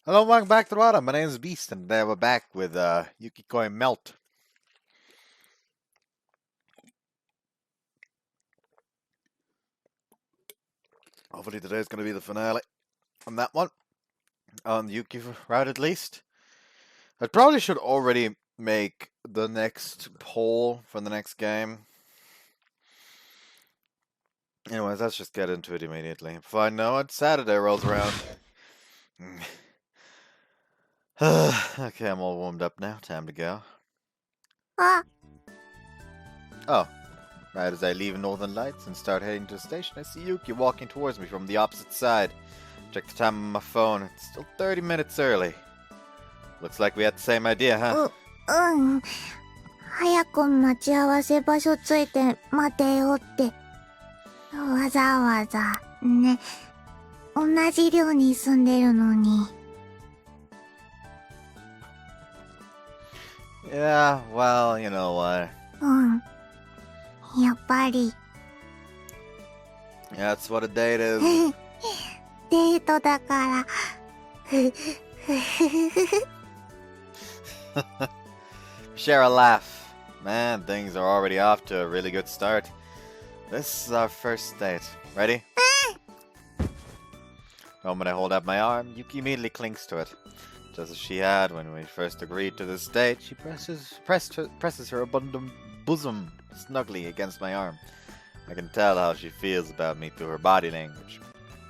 Hello, welcome back to the bottom. My name is Beast, and today we're back with Yukikoi Melt. Hopefully today's going to be the finale on that one. On the Yuki-Route at least. I probably should already make the next poll for the next game. Anyways, let's just get into it immediately. Before I know it, Saturday rolls around. Okay, I'm all warmed up now. Time to go. Oh, right as I leave Northern Lights and start heading to the station, I see Yuki walking towards me from the opposite side. Check the time on my phone. It's still 30 minutes early. Looks like we had the same idea, huh? 早く待ち合わせ場所ついて待てよって。わざわざ、ね。同じ寮に住んでるのに。Yeah, well, you know what. やっぱり。Yeah, that's what a date is. デートだから。Share a laugh. Man, things are already off to a really good start. This is our first date. Ready? The moment I hold out my arm, Yuki immediately clings to it. Just as she had when we first agreed to this date, she presses her abundant bosom snugly against my arm. I can tell how she feels about me through her body language.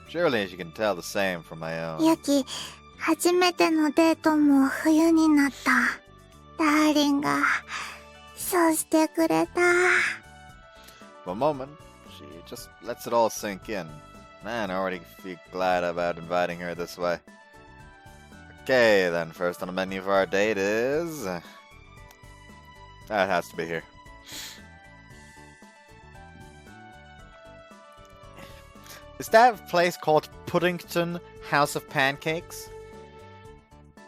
Surely she can tell the same from my own. ユキ、初めてのデートも冬になった。ダーリンが、そうしてくれた。For a moment, she just lets it all sink in. Man, I already feel glad about inviting her this way. Okay, then first on the menu for our date is... That has to be here. Is that a place called Puddington House of Pancakes?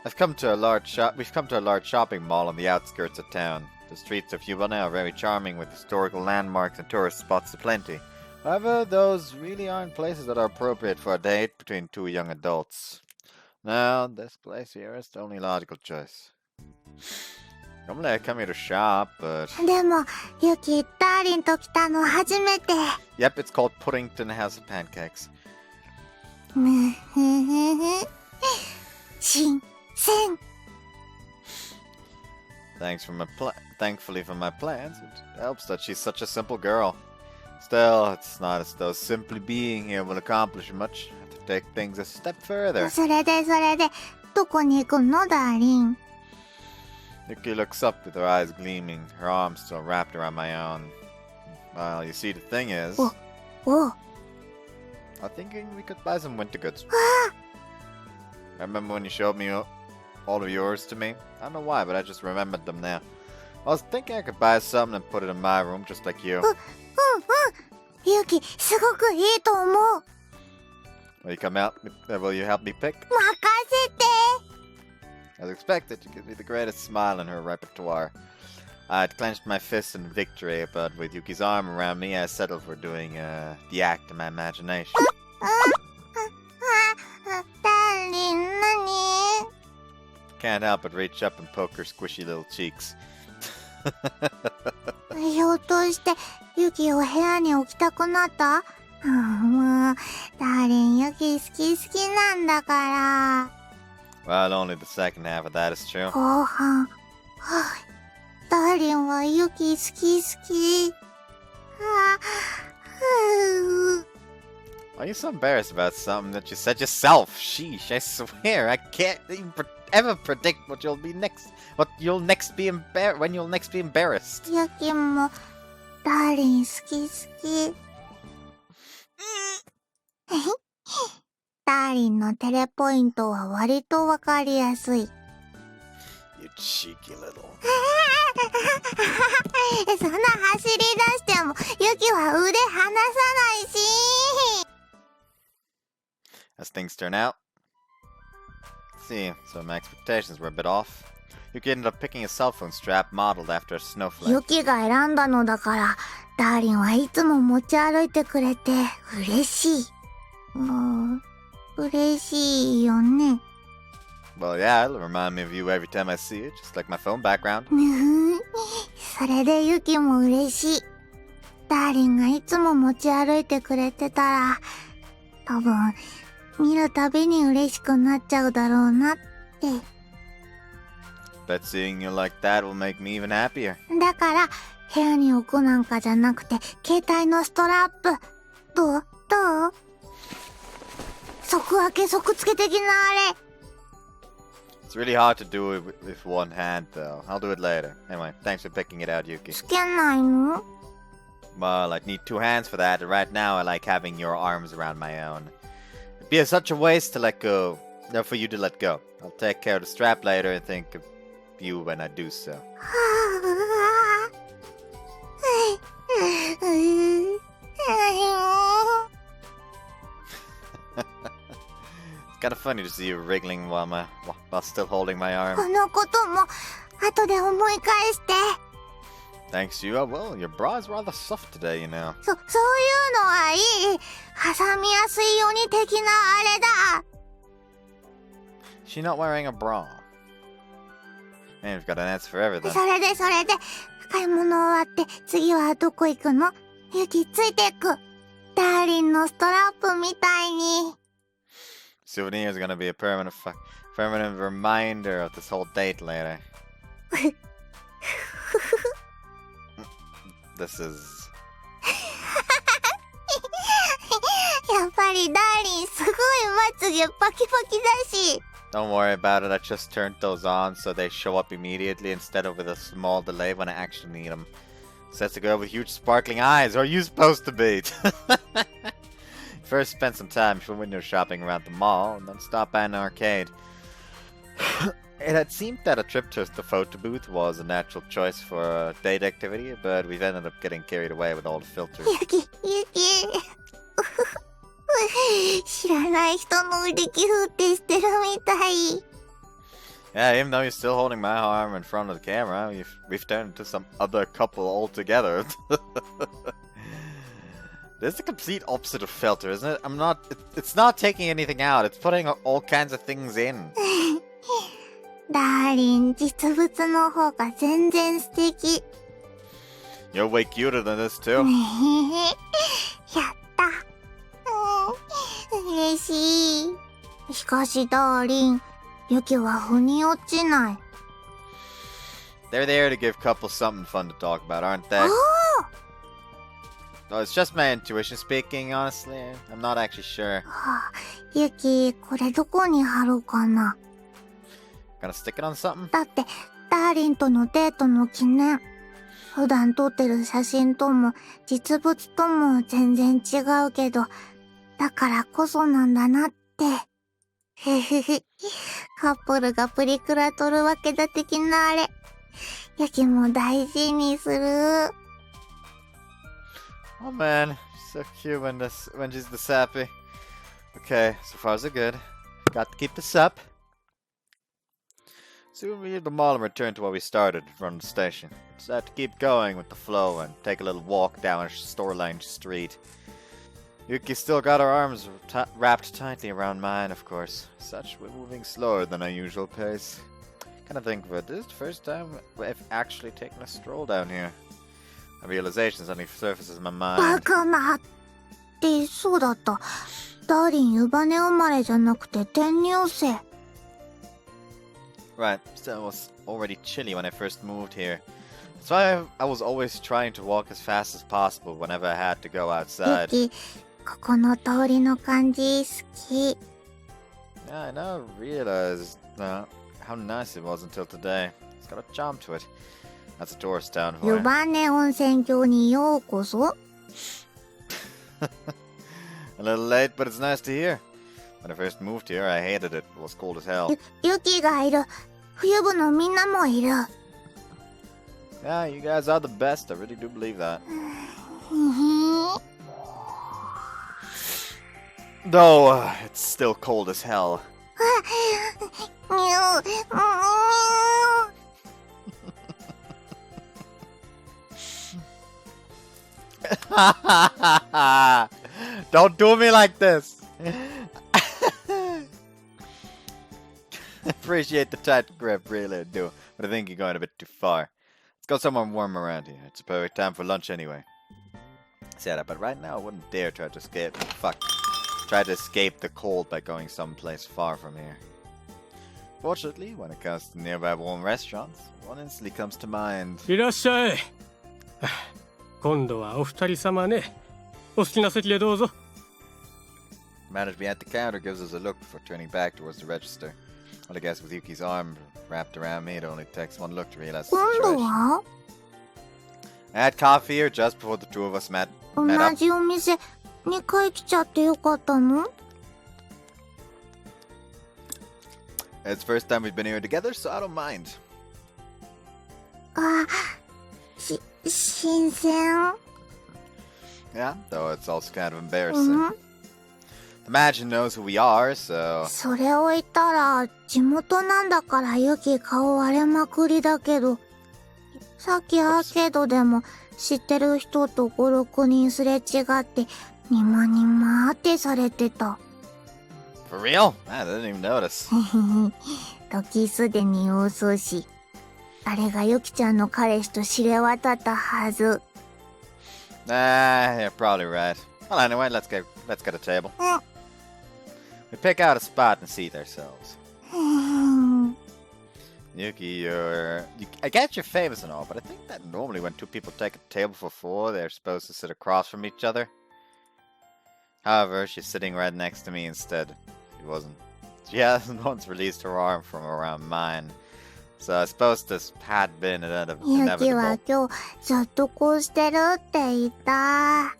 We've come to a large shopping mall on the outskirts of town. The streets of Yubane are very charming with historical landmarks and tourist spots aplenty. However, those really aren't places that are appropriate for a date between two young adults. No, this place here is the only logical choice. Normally I come here to shop, but... でも、ユキ、ダーリンと来たの初めて。Yep, it's called Puddington House of Pancakes. 新鮮。Thankfully for my plans, it helps that she's such a simple girl. Still, it's not as though simply being here will accomplish much. I have to take things a step further. それで、どこに行くの、ダーリン。Yuki looks up with her eyes gleaming, her arms still wrapped around my own. Well, you see, the thing is... I'm thinking we could buy some winter goods. Remember when you showed me all of yours to me? I don't know why, but I just remembered them now. I was thinking I could buy something and put it in my room, just like you. ユキ、すごくいいと思う。Will you help me pick? 任せて。As expected, you give me the greatest smile in her repertoire. I'd clenched my fist in victory, but with Yuki's arm around me, I settled for doing the act in my imagination. ダーリン、何？ Can't help but reach up and poke her squishy little cheeks. ひょっとして、ユキを部屋に置きたくなった？もう、ダーリン、ユキ好きなんだから。Well, only the second half of that is true. 後半、ダーリンはユキ好き。Why are you so embarrassed about something that you said yourself? Sheesh, I swear, I can't even ever predict when you'll next be embarrassed. ユキも、ダーリン好き。ダーリンのテレポイントは割とわかりやすい。You cheeky little. そんな走り出しても、ユキは腕離さないし。As things turn out. Let's see, so my expectations were a bit off. Yuki ended up picking a cell phone strap modeled after a snowflake. ユキが選んだのだから、ダーリンはいつも持ち歩いてくれて嬉しい。嬉しいよね。Well, yeah, it'll remind me of you every time I see it, just like my phone background. それでユキも嬉しい。ダーリンがいつも持ち歩いてくれてたら、多分、見るたびに嬉しくなっちゃうだろうなって。Bet seeing you like that will make me even happier. だから、部屋に置くなんかじゃなくて、携帯のストラップ。どう即開け即付け的なあれ。It's really hard to do it with one hand, though. I'll do it later. Anyway, thanks for picking it out, Yuki. つけないの？ Well, I'd need 2 hands for that, and right now I like having your arms around my own. It'd be such a waste to let go. No, for you to let go. I'll take care of the strap later and think of you when I do so. It's kind of funny to see you wriggling while still holding my arm. このことも後で思い返して。Thanks to you. Oh, well, your bra is rather soft today, you know. そういうのはいい。挟みやすいように的なあれだ。She's not wearing a bra. Man, we've got an answer for everything. それで買い物終わって次はどこ行くの？ユキついてく。ダーリンのストラップみたいに。Souvenir is gonna be a permanent reminder of this whole date later. This is... やっぱりダーリンすごいまつげパキパキだし。Don't worry about it, I just turned those on so they show up immediately instead of with a small delay when I actually need them. Says the girl with huge sparkling eyes, or are you supposed to be? First spend some time window shopping around the mall, and then stop by an arcade. It had seemed that a trip to the photo booth was a natural choice for a date activity, but we've ended up getting carried away with all the filters. ユキ知らない人の腕キフってしてるみたい。 Yeah, even though you're still holding my arm in front of the camera, we've turned into some other couple altogether. This is the complete opposite of filter, isn't it? It's not taking anything out, it's putting all kinds of things in. ダーリン、実物の方が全然素敵。You're way cuter than this too. やった。嬉しい。しかしダーリン、ユキは腑に落ちない。They're there to give couples something fun to talk about, aren't they? Oh, it's just my intuition speaking, honestly. I'm not actually sure. ユキ、これどこに貼ろうかな。Gonna stick it on something? だって、ダーリンとのデートの記念。普段撮ってる写真とも、実物とも全然違うけど、だからこそなんだなって。ふふふ。カップルがプリクラ撮るわけだ的なあれ。ユキも大事にする。Oh man, she's so cute when she's this happy. Okay, so far so good. Got to keep this up. Soon we leave the mall and return to where we started, from the station. Decided to keep going with the flow and take a little walk down a store-lined street. Yuki still got her arms wrapped tightly around mine, of course. Such, we're moving slower than our usual pace. Kind of think of it, this is the first time we've actually taken a stroll down here. A realization suddenly surfaces in my mind. バカなってそうだった。ダーリン湯羽生まれじゃなくて転入生。Right, so it was already chilly when I first moved here. That's why I was always trying to walk as fast as possible whenever I had to go outside. ユキ、ここの通りの感じ好き。Yeah, I now realized how nice it was until today. It's got a charm to it. That's a tourist town for 湯 you. 羽温泉郷にようこそ。A little late, but it's nice to hear. When I first moved here, I hated it. It was cold as hell. ユキがいる。冬部のみんなもいる。Yeah, you guys are the best. I really do believe that. Though, it's still cold as hell. Don't do me like this. Appreciate the tight grip, really do. But I think you're going a bit too far. Let's go somewhere warm around here. It's a perfect time for lunch anyway. Say that, but right now I wouldn't dare try to escape. Fuck. Try to escape the cold by going someplace far from here. Fortunately, when it comes to nearby warm restaurants, one instantly comes to mind. いらっしゃい。今度はお二人様ね。お好きな席でどうぞ。The man behind the counter gives us a look before turning back towards the register. Well, I guess with Yuki's arm wrapped around me, it only takes one look to realize the 今度 situation. は I had coffee here just before the two of us met 同 up. じお店2回来ちゃってよかったの？ It's the first time we've been here together, so I don't mind. あ、新鮮。 Yeah, though it's also kind of う embarrassing. ん。 The manager knows who we are, so... それを言ったら地元なんだからユキ顔割れまくりだけど、さっきアーケードでも知ってる人と5、6人すれ違ってニマニマってされてた。 For real? I didn't even notice. 時すでに遅し、あれがユキちゃんの彼氏と知れ渡ったはず。 You're probably right. Well, anyway, let's get a table. うん。 We pick out a spot and seat ourselves. Yuki, I get you're famous and all, but I think that normally when two people take a table for four, they're supposed to sit across from each other. However, she's sitting right next to me instead. She wasn't. She hasn't once released her arm from around mine. So I suppose this had beenユキは inevitable. 今日ずっとこうしてるって言った。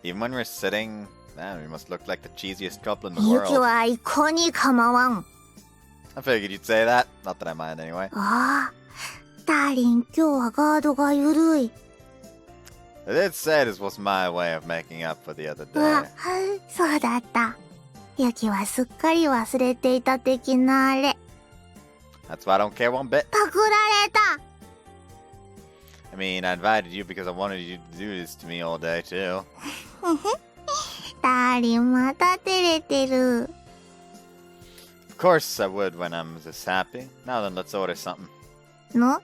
Even when we're sitting, man, we must look like the cheesiest couple in the ユキ world. は一向に構わん。 I figured you'd say that. Not that I mind anyway. ああ、ダーリン今日はガードが緩い。 I did say this was my way of making up for the other うわ day.、そうだった。ユキはすっかり忘れていた的なあれ。 That's why I don't care one bit. パクられた。 I mean, I invited you because I wanted you to do this to me all day, too. ダーリンまた照れてる。 Of course I would when I'm this happy. Now then, let's order something. の？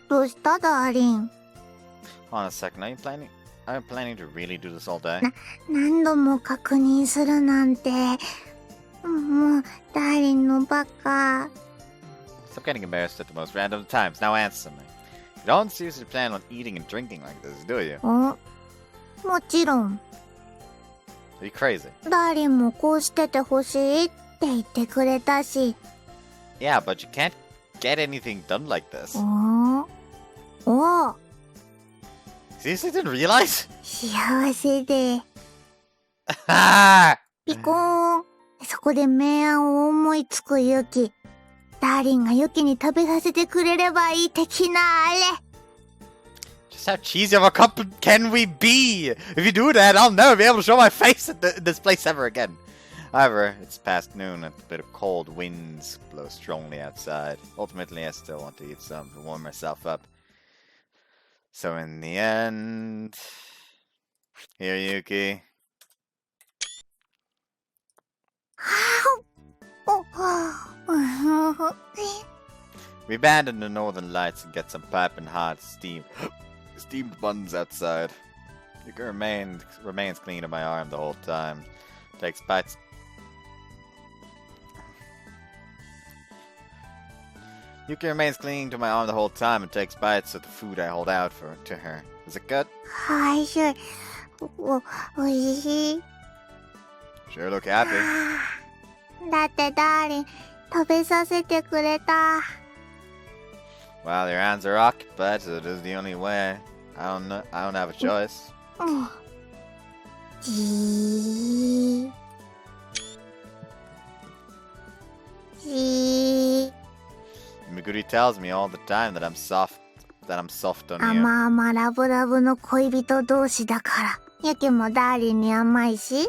どうしたダーリン？ Hold on a second, are you planning to really do this all day? 何度も確認するなんて。もう、ダーリンのバカ。 Stop getting embarrassed at the most random times. Now answer me. You don't seriously plan on eating and drinking like this, do you? もちろん。 Are you crazy? ダーリンもこうしててほしいって言ってくれたし。 Yeah, but you can't get anything done like this. おお。 Seriously didn't realize? 幸せで。 Ah! ピコーン。そこで明暗を思いつくユキ。ダーリンがユキに食べさせてくれればいい的なあれ。 Just how cheesy of a couple can we be? If you do that, I'll never be able to show my face in this place ever again. However, it's past noon and a bit of cold winds blow strongly outside. Ultimately, I still want to eat some to warm myself up. So in the end... Here, Yuki. お We abandon the northern lights and get some piping hot steamed buns outside. Yuki remains clinging to my arm the whole time. Takes bites. Yuki remains clinging to my arm the whole time and takes bites of the food I hold out to her. Is it good? はいしゅ。おいしい。 Sure look happy. だってダーリン食べさせてくれた。 Well, your hands are occupied, so it is the only way. I don't have a choice. じー。 Meguri tells me all the time that I'm soft on you. 甘々ラブラブの恋人同士だから。ユキもダーリンに甘いし。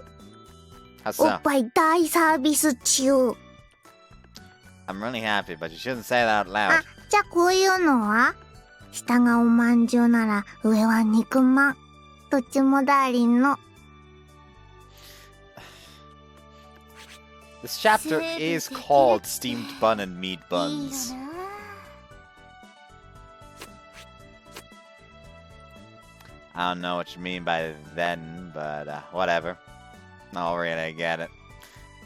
How お so? っぱい大サービス中。 I'm really happy, but you shouldn't say that out あ loud.、じゃあこういうのは？下がおまんじゅうなら上は肉まん。どっちもダーリンの。This chapter is called Steamed Bun and Meat Buns. I don't know what you mean by then, but whatever. I don't really get it.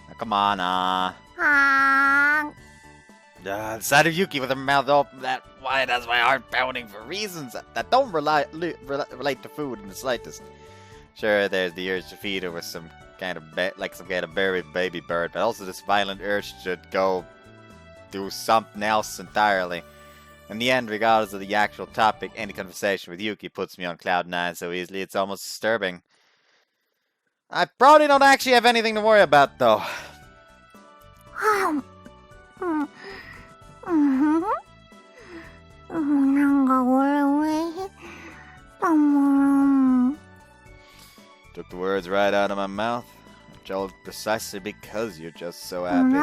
Now, come on, the sight of Yuki with her mouth open that wide has my heart pounding for reasons that don't relate to food in the slightest. Sure, there's the urge to feed her with some kind of buried baby bird, but also this violent urge to go do something else entirely. In the end, regardless of the actual topic, any conversation with Yuki puts me on cloud 9 so easily it's almost disturbing. I probably don't actually have anything to worry about, though. Took the words right out of my mouth. Joel, precisely because you're just so happy.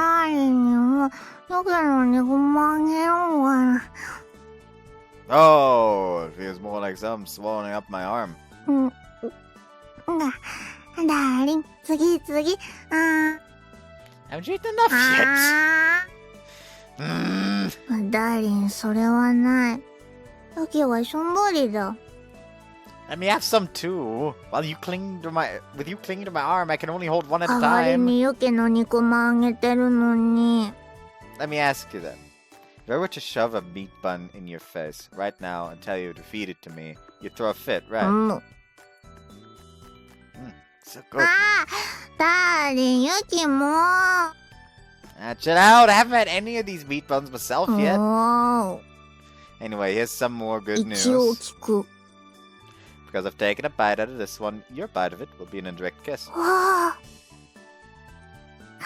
Oh, it feels more like something swallowing up my arm. Darling, 次。 Haven't you eaten enough yet? Darling, それはない。Yuki はしょんぼりだ。 Let me have some too. With you clinging to my arm, I can only hold one at a 代わり time. に Yuki の肉まんあげてるのに。 Let me ask you then. If I were to shove a meat bun in your face right now and tell you to feed it to me, you'd throw a fit, right? So good. Darling, Yuki も。Chill out. I haven't had any of these meat buns myself yet. おー。 Anyway, here's some more good 一応 news. 聞く。 Because I've taken a bite out of this one, your bite of it will be an indirect kiss. わあ。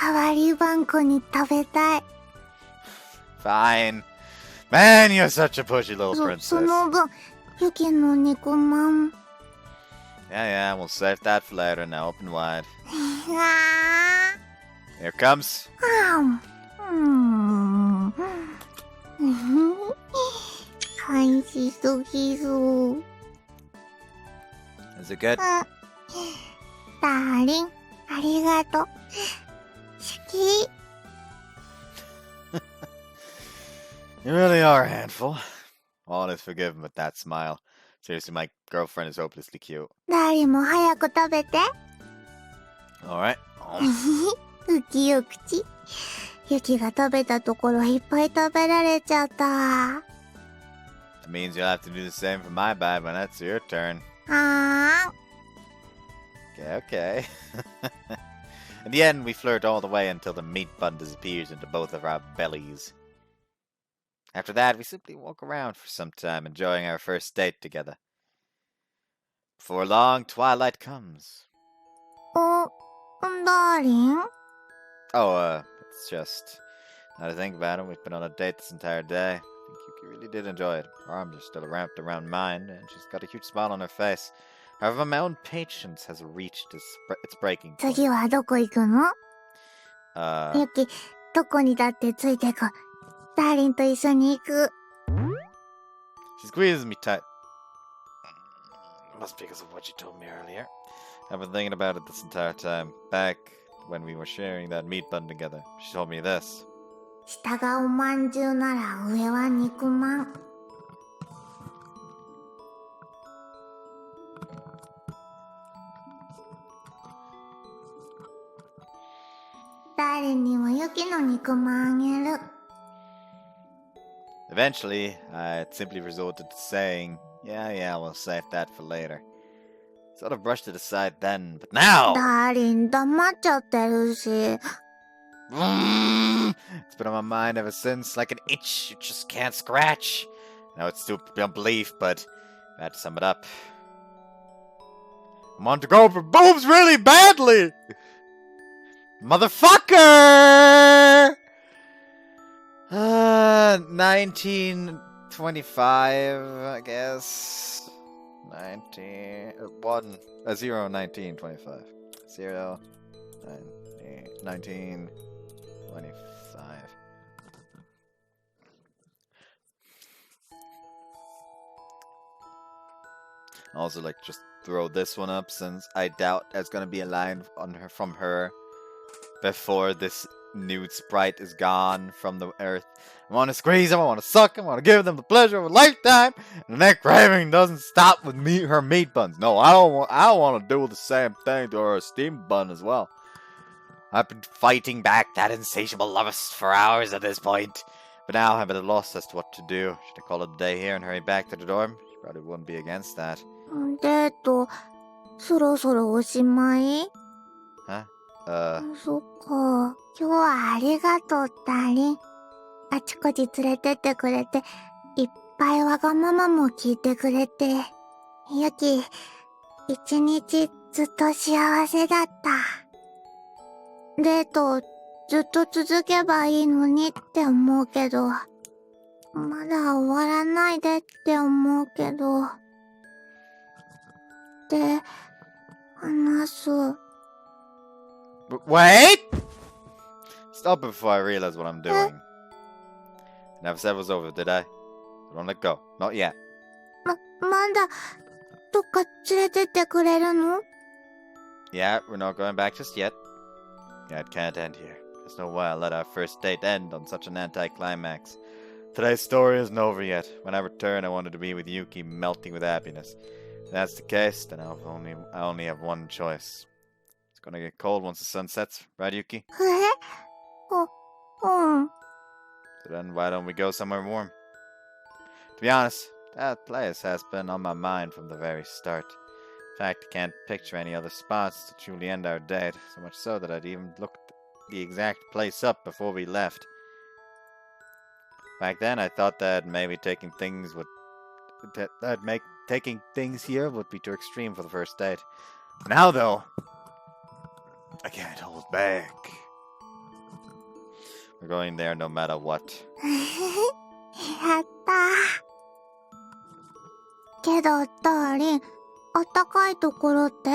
代わりばんこに食べたい。 Fine. Man, you're such a pushy little そ princess. の分、Yuki の肉まん。 Yeah, we'll save that for later. Now open wide. あ Here it comes. 美味しすぎる。 Is it good? ダーリン、ありがとう。好き。 You really are a handful. All is forgiven with that smile. Seriously, my girlfriend is hopelessly cute. ダーリンも早く食べて。 Alright. ウキよ口。ユキが食べたところいっぱい食べられちゃった。 That means you'll have to do the same for my bite when that's your turn. あ Okay. In the end, we flirt all the way until the meat bun disappears into both of our bellies. After that, we simply walk around for some time, enjoying our first date together. Before long, twilight comes. ー。ダーリン Oh, it's just... Now to think about it, we've been on a date this entire day. I think Yuki really did enjoy it. Her arms are still wrapped around mine, and she's got a huge smile on her face. However, my own patience has reached its breaking point. 次はどこ行くの Uh, ユキ、どこにだってついてく。ダーリンと一緒に行く。 she squeezes me tight. Must be because of what you told me earlier. I've been thinking about it this entire time. Back when we were sharing that meat bun together, she told me this. 下がおまんじゅうなら上は肉まん。ダーリンにはユキの肉まんあげる。 Eventually, I simply resorted to saying, yeah, we'll save that for later. Sort of brushed it aside then, but now... ダーリン黙っちゃってるし。 It's been on my mind ever since, like an itch you just can't scratch. I know it's stupid beyond belief, but I had to sum it up. I want to go for boobs really badly! Motherfucker! 1925, I guess. 1925. 0, 1925. Also, like, just throw this one up since I doubt there's gonna be a line on her from her before this nude sprite is gone from the earth. I want to squeeze them, I want to suck them, I want to give them the pleasure of a lifetime. And that craving doesn't stop with her meat buns. No, I don't want to do the same thing to her steamed bun as well. I've been fighting back that insatiable lust for hours at this point. But now I'm at a loss as to what to do. Should I call it a day here and hurry back to the dorm? She probably wouldn't be against that. デート、そろそろおしまい？ Huh? そっか。今日はありがとう、ダーリン。あちこち連れてってくれて、いっぱいわがままも聞いてくれて。ユキ、一日ずっと幸せだった。デート、ずっと続けばいいのにって思うけど、まだ終わらないでって思うけど。で、話す。Wait! Stop it before I realize what I'm doing. Never said it was over, did I? Don't let go. Not yet. まだ、どっか連れてってくれるの？ Yeah, we're not going back just yet. Yeah, it can't end here. There's no way I'll let our first date end on such an anticlimax. Today's story isn't over yet. When I return, I wanted to be with Yuki, melting with happiness. If that's the case, then I only have one choice. It's gonna get cold once the sun sets, right, Yuki? うん。 So then why don't we go somewhere warm? To be honest, that place has been on my mind from the very start. In fact, I can't picture any other spots to truly end our date, so much so that I'd even looked the exact place up before we left. Back then, I thought that maybe taking things here would be too extreme for the first date. Now, though, I can't hold back. We're going there no matter what. やったー。けど、ダーリン、あったかいところって？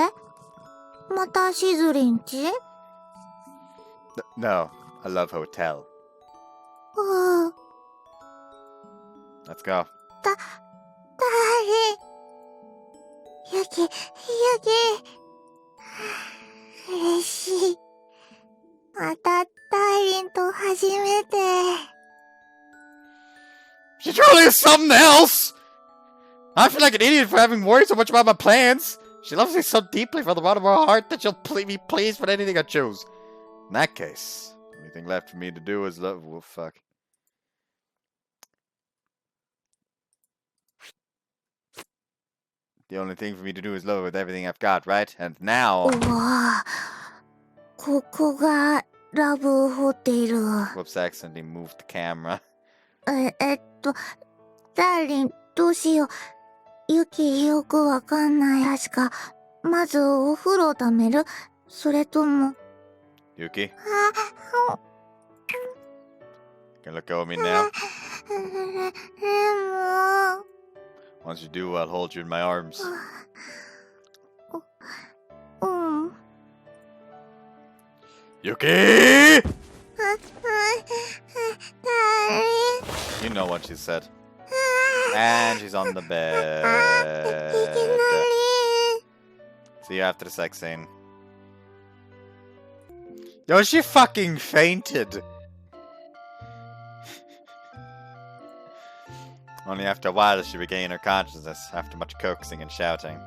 またしずりんち？ No, I love hotel. うん。Let's go. ダーリン。ユキ。嬉しい。また、ダーリンと初めて。She truly is something else! I feel like an idiot for having worried so much about my plans. She loves me so deeply from the bottom of her heart that she'll be pleased with anything I choose. In that case, the only thing left for me to do is love. Well, fuck. The only thing for me to do is love her with everything I've got, right? And now... うわぁ。ここが、ラブホテル。 Whoops, I accidentally moved the camera. ダーリン、どうしよう。ユキよくわかんない。確か、まずお風呂溜める？それとも。Yuki? Can you let go of me now? でも。 Once you do, I'll hold you in my arms. うん。Yuki! ダーリン。 You know what she said. And she's on the bed. いきなり。 See you after the sex scene. Yo, she fucking fainted. Only after a while does she regain her consciousness, after much coaxing and shouting.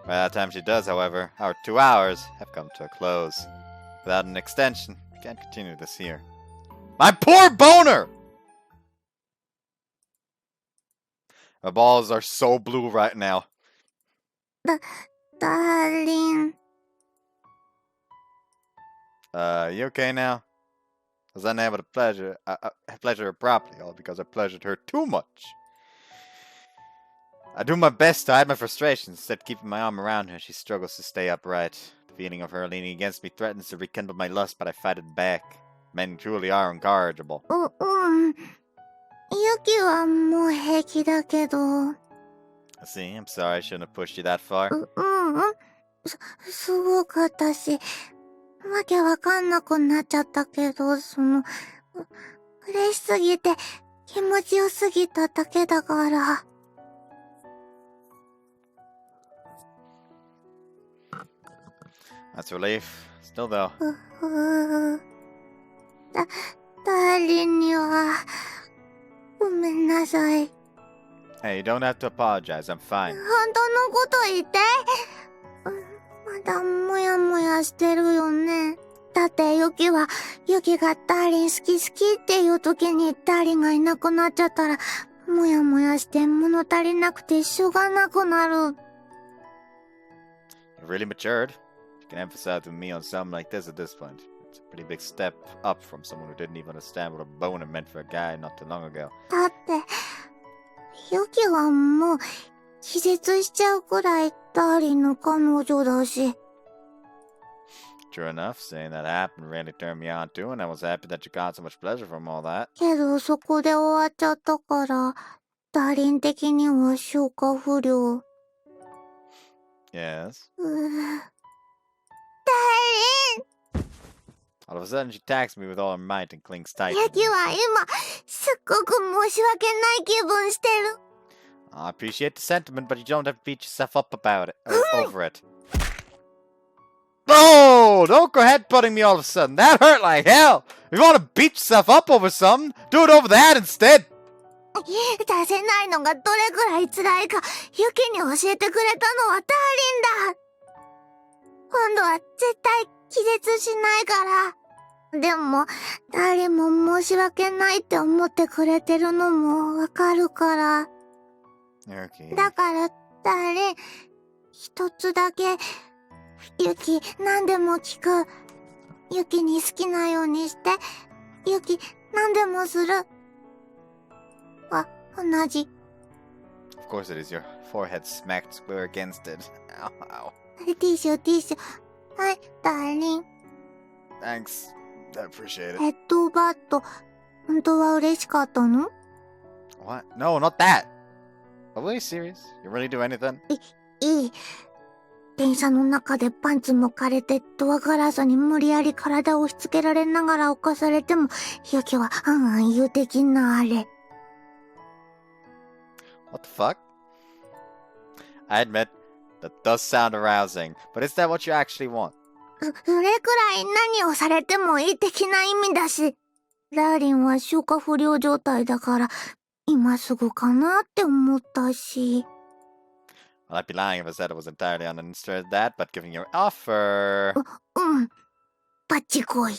By that time she does, however, our 2 hours have come to a close. Without an extension, we can't continue this here. My poor boner! My balls are so blue right now. ダーリン。 You okay now? I was unable to pleasure her properly, all because I pleasured her too much. I do my best to hide my frustrations, instead keeping my arm around her. She struggles to stay upright. The feeling of her leaning against me threatens to rekindle my lust, but I fight it back. Men truly are incorrigible. うん。ユキはもう平気だけど。See, I'm sorry I shouldn't have pushed you that far. すごかったし、わけわかんなくなっちゃったけど、嬉しすぎて気持ちよすぎただけだから。That's relief. Still though. ダーリンには、ごめんなさい。Hey, you don't have to apologize. I'm fine. 本当のこと言って。まだもやもやしてるよね。だってユキは、ユキがダーリン好き好きっていう時にダーリンがいなくなっちゃったら、もやもやして物足りなくてしょうがなくなる。You've really matured. You can emphasize with me on something like this at this point. It's a pretty big step up from someone who didn't even understand what a boner meant for a guy not too long ago. だって、ユキはもう、気絶しちゃうくらいダーリンの彼女だし。True enough, saying that happened really turned me on too, and I was happy that you got so much pleasure from all that. けどそこで終わっちゃったから、ダーリン的には消化不良。Yes. ダーリン All of a sudden, she attacks me with all her might and clings tight. ユキは今、すっごく申し訳ない気分してる。I appreciate the sentiment, but you don't have to beat yourself up about it, over it. Oh, don't go headbutting me all of a sudden. That hurt like hell. If you want to beat yourself up over something, do it over that instead. 出せないのがどれくらい辛いか、ユキに教えてくれたのはダーリンだ。今度は絶対気絶しないから。でも、ダーリンも申し訳ないって思ってくれてるのもわかるから。Okay. だから、ダーリン、一つだけ、ユキ、何でも聞く。ユキに好きなようにして。ユキ、何でもする。同じ。Of course it is. Your forehead smacked square against it. Ow, ow. ティッシュ、ティッシュ。はい、ダーリン。Thanks. I appreciate it. ヘッドバット、本当は嬉しかったの？ What? No, not that. Are we serious? You really do anything? いい。電車の中でパンツも枯れてドアガラスに無理やり体を押し付けられながら犯されても、ユキは言う的なあれ。What the fuck? I admit, that does sound arousing, but is that what you actually want? それくらい何をされてもいい的な意味だし、ダーリンは消化不良状態だから、今すぐかなって思ったし。Well, I'd be lying if I said I was entirely uninterested in that, but giving your offer... うん。バッチ来い。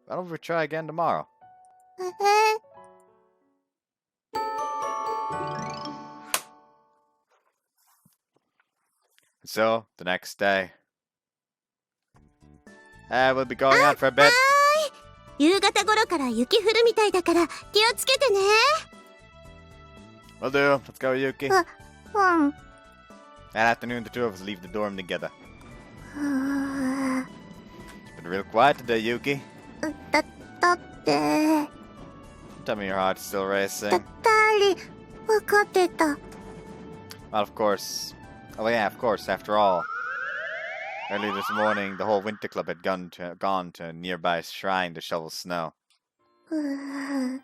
Why don't we try again tomorrow? So, the next day... we'll be going out for a bit. 夕方頃から雪降るみたいだから気をつけてね。Will do. Let's go, Yuki. うん。That afternoon, the two of us leave the dorm together. は It's been real quiet today, Yuki. だって、Tell me your heart's still racing. ダーリン、わかってた。Well, of course. Oh, yeah, of course, after all. Early this morning, the whole winter club had gone to a nearby shrine to shovel snow. Hmm?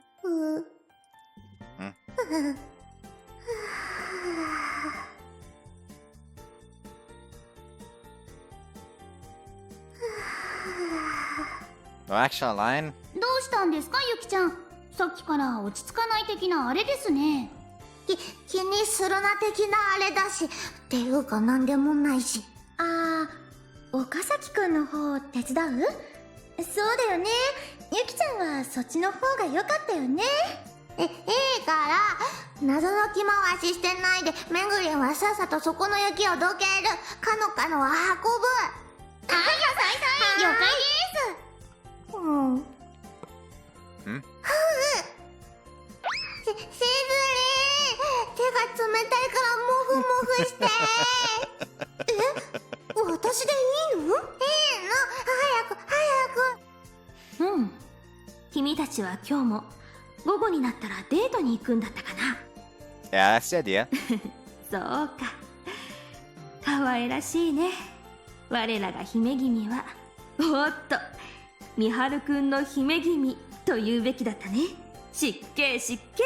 No actual line? どうしたんですか、ゆきちゃん。さっきから落ち着かない的なあれですね。気にするな的なあれだし、っていうかなんでもないし。岡崎くんの方手伝う？そうだよね。ゆきちゃんはそっちの方が良かったよね。いいから謎の着回ししてないで、めぐりんはさっさとそこの雪をどける。かのかのは運ぶ。はい、了解です。うん。ん？しずりー、手が冷たいからモフモフして私でいいの？早く。うん。君たちは今日も午後になったらデートに行くんだったかな。Yeah, that's the idea. そうか。可愛らしいね。我らが姫君は。おっと、みはるくんの姫君と言うべきだったね。失敬失敬。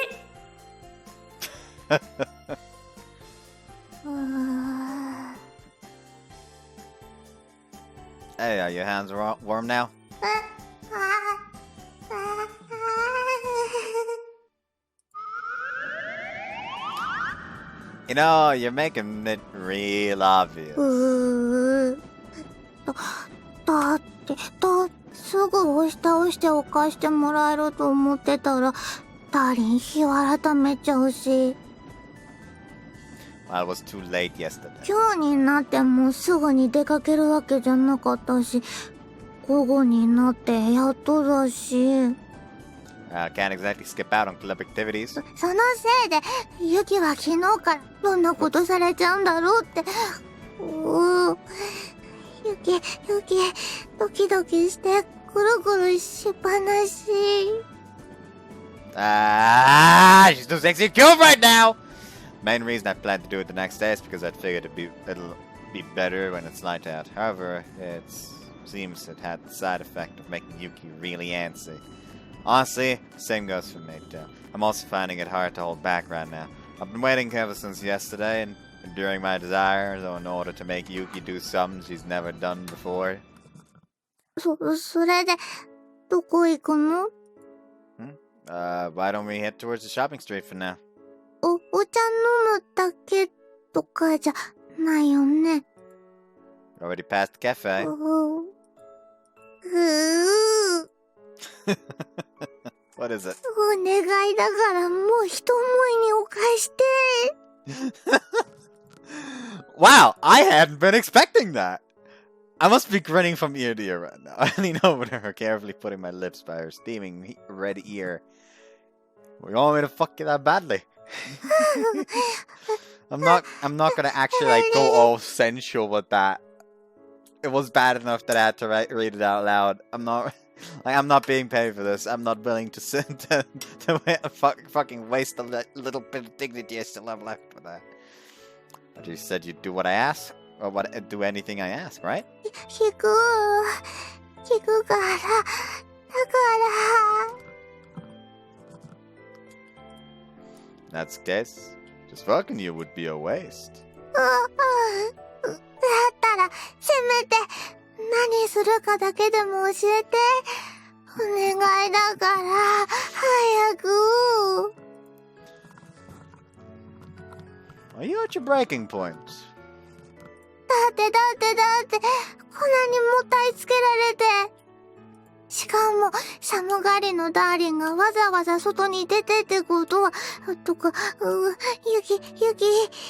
Hey, are your hands warm now? は You know, you're making it real obvious. だって、すぐ押し倒しておかしてもらえると思ってたら、ダーリン日を改めちゃうし。I was too late yesterday. 今日になってもすぐに出かけるわけじゃなかったし、午後になってやっとだし。Can't exactly skip out on club activities. そのせいで、ユキは昨日からどんなことされちゃうんだろうって。ユキ、ドキドキしてぐるぐるしっぱなし。She's too sexy to kill right now! Main reason I plan to do it the next day is because I figured it'll be better when it's light out. However, it seems it had the side effect of making Yuki really antsy. Honestly, same goes for me too. I'm also finding it hard to hold back right now. I've been waiting ever since yesterday and enduring my desires in order to make Yuki do something she's never done before. それで、どこ行くの？ Why don't we head towards the shopping street for now? お茶飲むだけとかじゃないよね。Already past the cafe. What is it? お願いだからもう一思いにお返して。Wow, I hadn't been expecting that. I must be grinning from ear to ear right now. I lean over to her, carefully putting my lips by her steaming red ear. You want me to fuck you that badly? I'm not gonna actually like go all sensual with that. It was bad enough that I had to read it out loud. I'm not being paid for this. I'm not willing to fucking waste the little bit of dignity I still have left for that. But you said you'd do what I ask, or do anything I ask, right? 聞くから、だから。That's the case. Just fucking you would be a waste. だったら、せめて、何するかだけでも教えて。お願いだから、早く。Are you at your breaking point? だって、こんなにもたいつけられて。しかも、寒がりのダーリンがわざわざ外に出てってことは、とか、ユキ、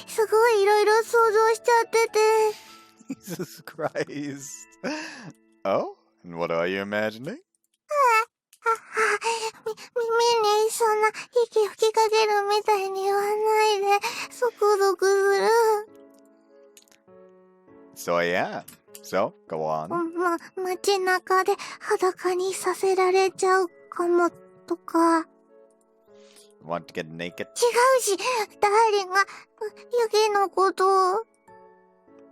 すごいいろいろ想像しちゃってて。Jesus Christ. Oh? And what are you imagining? 耳にそんな息吹きかけるみたいに言わないで、ゾクゾクする。So yeah. So, go on. 街中で裸にさせられちゃうかもとか。Want to get naked? 違うし、ダーリンがユキのことを。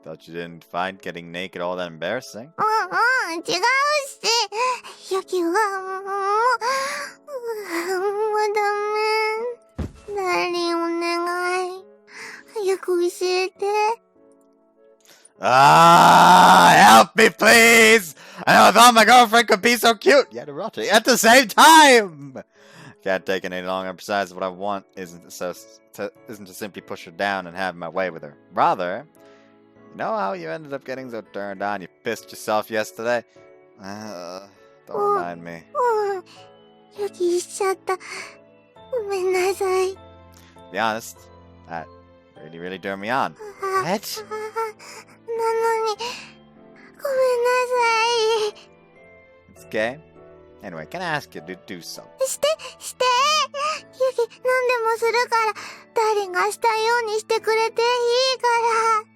Thought you didn't find getting naked all that embarrassing. 違うし、ユキはもうダメ。ダーリンお願い。早く教えて。Help me, please! I never thought my girlfriend could be so cute yet erotic at the same time! Can't take it any longer. Besides, what I want isn't to simply push her down and have my way with her. Rather, you know how you ended up getting so turned on? You pissed yourself yesterday? Don't remind me. ユキしちゃった。ごめんなさい。To be honest, that really turned me on. What? なのに、ごめんなさい。It's okay. Anyway, can I ask you to do something? して。ユキ、何でもするから、ダーリンがしたいようにしてくれていいから。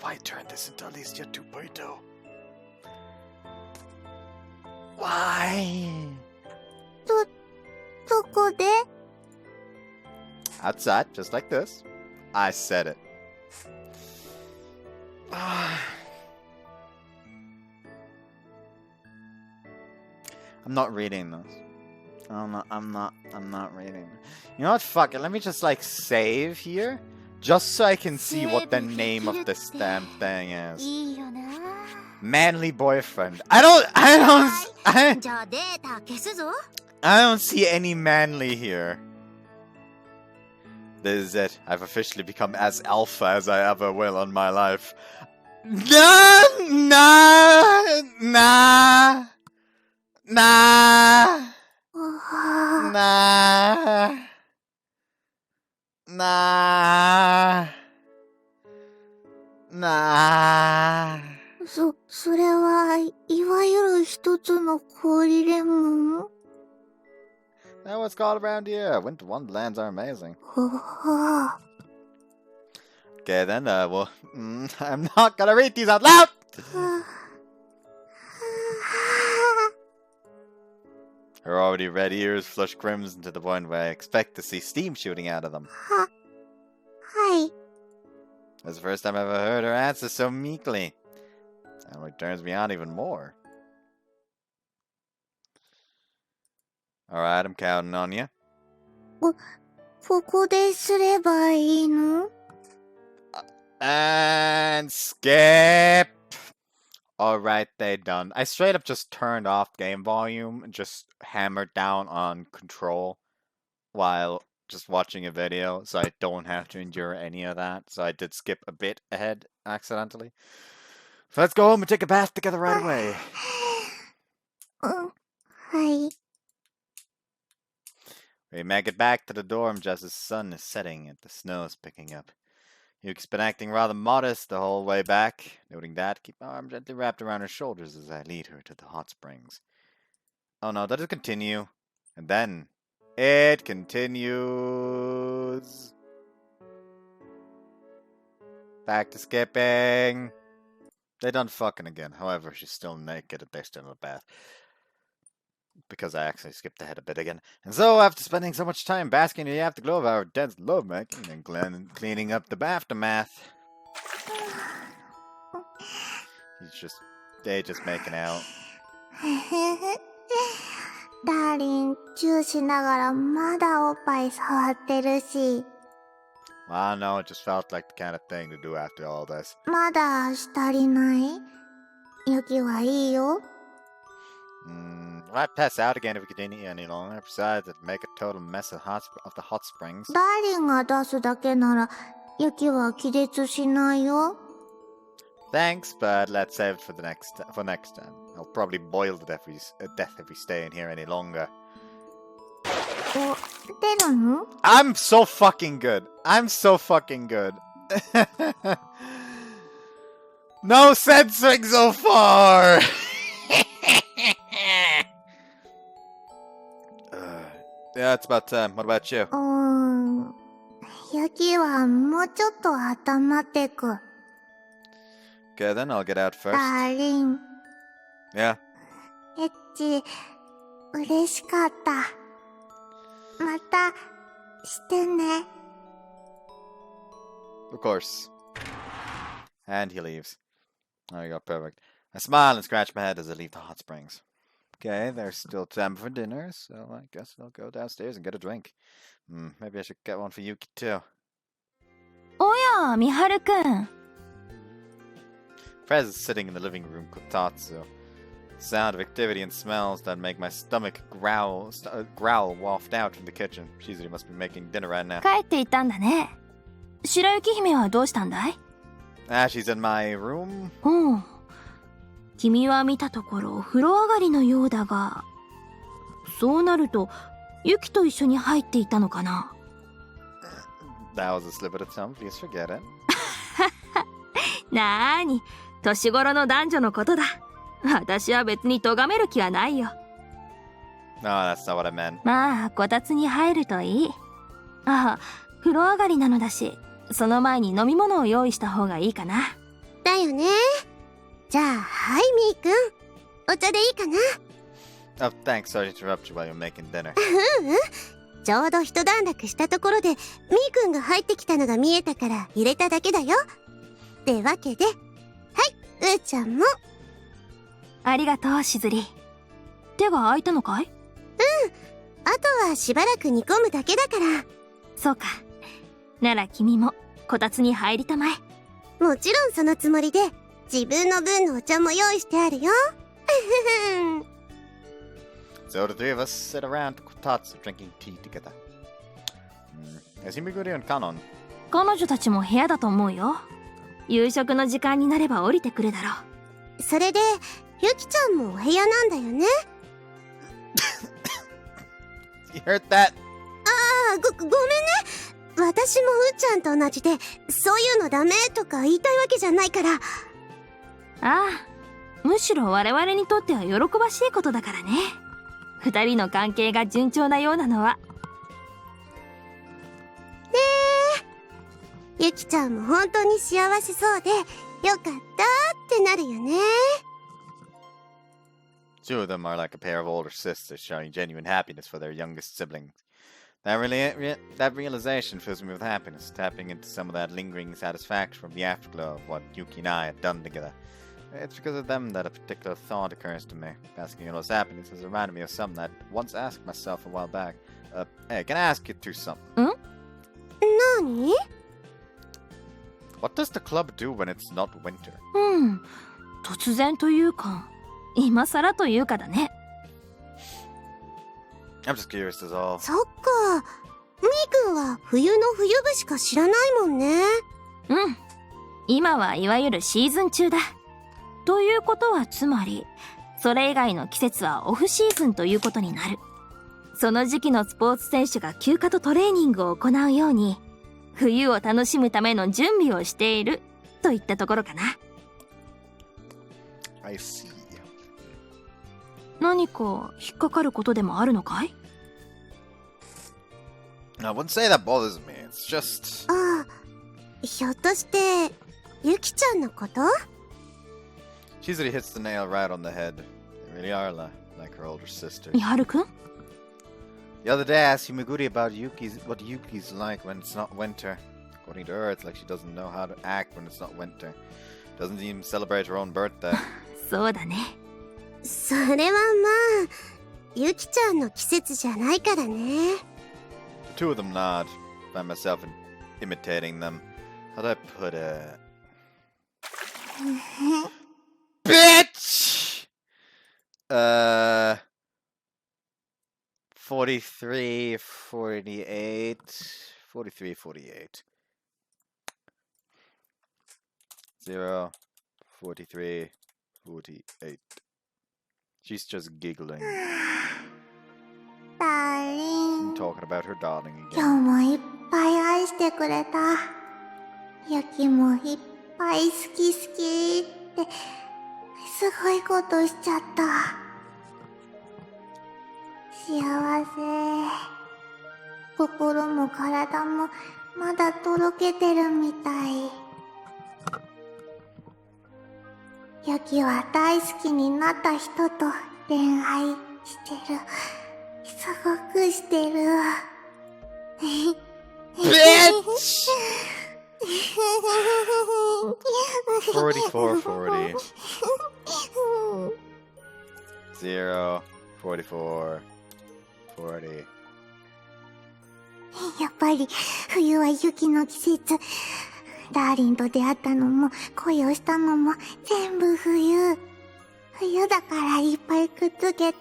Why turn this into Alicia 2.0? Why? どこで？ Outside, just like this. I said it. I'm not reading this. I'm not reading. You know what? Fuck it. Let me just like save here, just so I can see what the name of this damn thing is. いいよな。 Manly boyfriend.じゃあデータ消すぞ。 I don't see any manly here. This is it. I've officially become as alpha as I ever will in my life. Nah.それはいわゆる一つの氷レモン？ That's what's called around here. Winter wonderlands are amazing. ほほ。 Okay, then, well, I'm not gonna read these out loud! Her already red ears flush crimson to the point where I expect to see steam shooting out of them. はい。 That's the first time I've ever heard her answer so meekly. It only turns me on even more. Alright, I'm counting on you. ここですればいいの？ And skip! Alright, they done. I straight up just turned off game volume and just hammered down on control while just watching a video, so I don't have to endure any of that. So I did skip a bit ahead accidentally. So let's go home and take a bath together right away. はい。 We make it back to the dorm just as the sun is setting and the snow is picking up. Yuki's been acting rather modest the whole way back. Noting that, keep my arm gently wrapped around her shoulders as I lead her to the hot springs. Oh no, does it continue? And then, it continues. Back to skipping. They done fucking again. However, she's still naked and they're still in the bath. Because I actually skipped ahead a bit again. And so, after spending so much time basking in the afterglow of our dense lovemaking and cleaning up the aftermath, they just making out. ダーリン、チューしながらまだおっぱい触ってるし。 Well, I don't know, it just felt like the kind of thing to do after all this. まだ足りない？ユキはいいよ。 I'd pass out again if we continue any longer. Besides, it'd make a total mess of the hot springs. ダーリンが出すだけなら、ユキは気絶しないよ。 Thanks, but let's save it for next time. I'll probably boil to death if we stay in here any longer. お、出るの？ I'm so fucking good. I'm so fucking good. No censoring so far. Yeah, it's about time. What about you? ユキはもうちょっと温まってく。 Okay, then I'll get out first. ダーリン。 Yeah. エッチ、嬉しかった。また、してね。 Of course. And he leaves. There you go, perfect. I smile and scratch my head as I leave the hot springs. Okay, there's still time for dinner, so I guess I'll go downstairs and get a drink. Maybe I should get one for Yuki too. おや、みはるくん。 Prez is sitting in the living room kotatsu. The sound of activity and smells that make my stomach growl waft out from the kitchen. She usually must be making dinner right now. 帰っていったんだね。白雪姫はどうしたんだい？ She's in my room. うん。君は見たところ風呂上がりのようだが、そうなるとユキと一緒に入っていたのかな？ That was a slip of the tongue. Please forget it. なーに、年頃の男女のことだ。私は別に咎める気はないよ。No, that's not what I meant. まあ、こたつに入るといい。ああ、風呂上がりなのだし、その前に飲み物を用意した方がいいかな。だよね。じゃあ、はい、みーくん。お茶でいいかな。Oh, thanks. Sorry to interrupt you while you're making dinner. ちょうど一段落したところで、みーくんが入ってきたのが見えたから入れただけだよ。ってわけで、はい、うーちゃんも。ありがとう、しずり。手が空いたのかい？あとはしばらく煮込むだけだから。そうか。なら君もこたつに入りたまえ。もちろんそのつもりで、自分の分のお茶も用意してあるよ。So the three of us sit around the kotatsu drinking tea together. Is Himiguri and Kanon? 彼女たちも部屋だと思うよ。夕食の時間になれば降りてくるだろう。それで、ゆきちゃんもお部屋なんだよね。You heard that? ごめんね。私もうーちゃんと同じで、そういうのダメとか言いたいわけじゃないから。ああ、むしろ我々にとっては喜ばしいことだからね。二人の関係が順調なようなのは。ゆきちゃんも本当に幸せそうで、よかったってなるよね。Two of them are like a pair of older sisters showing genuine happiness for their youngest sibling. That realization fills me with happiness, tapping into some of that lingering satisfaction from the afterglow of what Yuki and I had done together. It's because of them that a particular thought occurs to me. Asking all those happiness has reminded me of something that I once asked myself a while back. Hey, can I ask you two something? 何？ What does the club do when it's not winter? 突然というか、今更というかだね。I'm just curious as all. そっか。みーくんは冬の冬部しか知らないもんね。今はいわゆるシーズン中だ。ということはつまり、それ以外の季節はオフシーズンということになる。その時期のスポーツ選手が休暇とトレーニングを行うように、冬を楽しむための準備をしているといったところかな。I see. 何か引っかかることでもあるのかい？ I wouldn't say that bothers me. It's just. ああ、ひょっとして、ゆきちゃんのこと？ Chizuri hits the nail right on the head. They really are like her older sisters. みはるくん？ The other day I asked Himiguri about what Yuki's like when it's not winter. According to her, it's like she doesn't know how to act when it's not winter. Doesn't even celebrate her own birthday. そうだね。それはまあ、ゆきちゃんの季節じゃないからね。The two of them nod. Find myself imitating them. How'd I put it? Bitch! 43, 48, 43, 48. 0, 43, 48. She's just giggling. ダーリン。 Talking about her darling 今 again. 日もいっぱい愛してくれた。ゆきもいっぱい好き好きって、すごいことしちゃった。幸せ。心も体もまだとろけてるみたい。ゆきは大好きになった人と恋愛してる。すごくしてる。Bitch! 44, 40. 0, 44, 40. やっぱり冬は雪の季節。ダーリンと出会ったのも恋をしたのも全部冬。冬だからいっぱいくっつけて。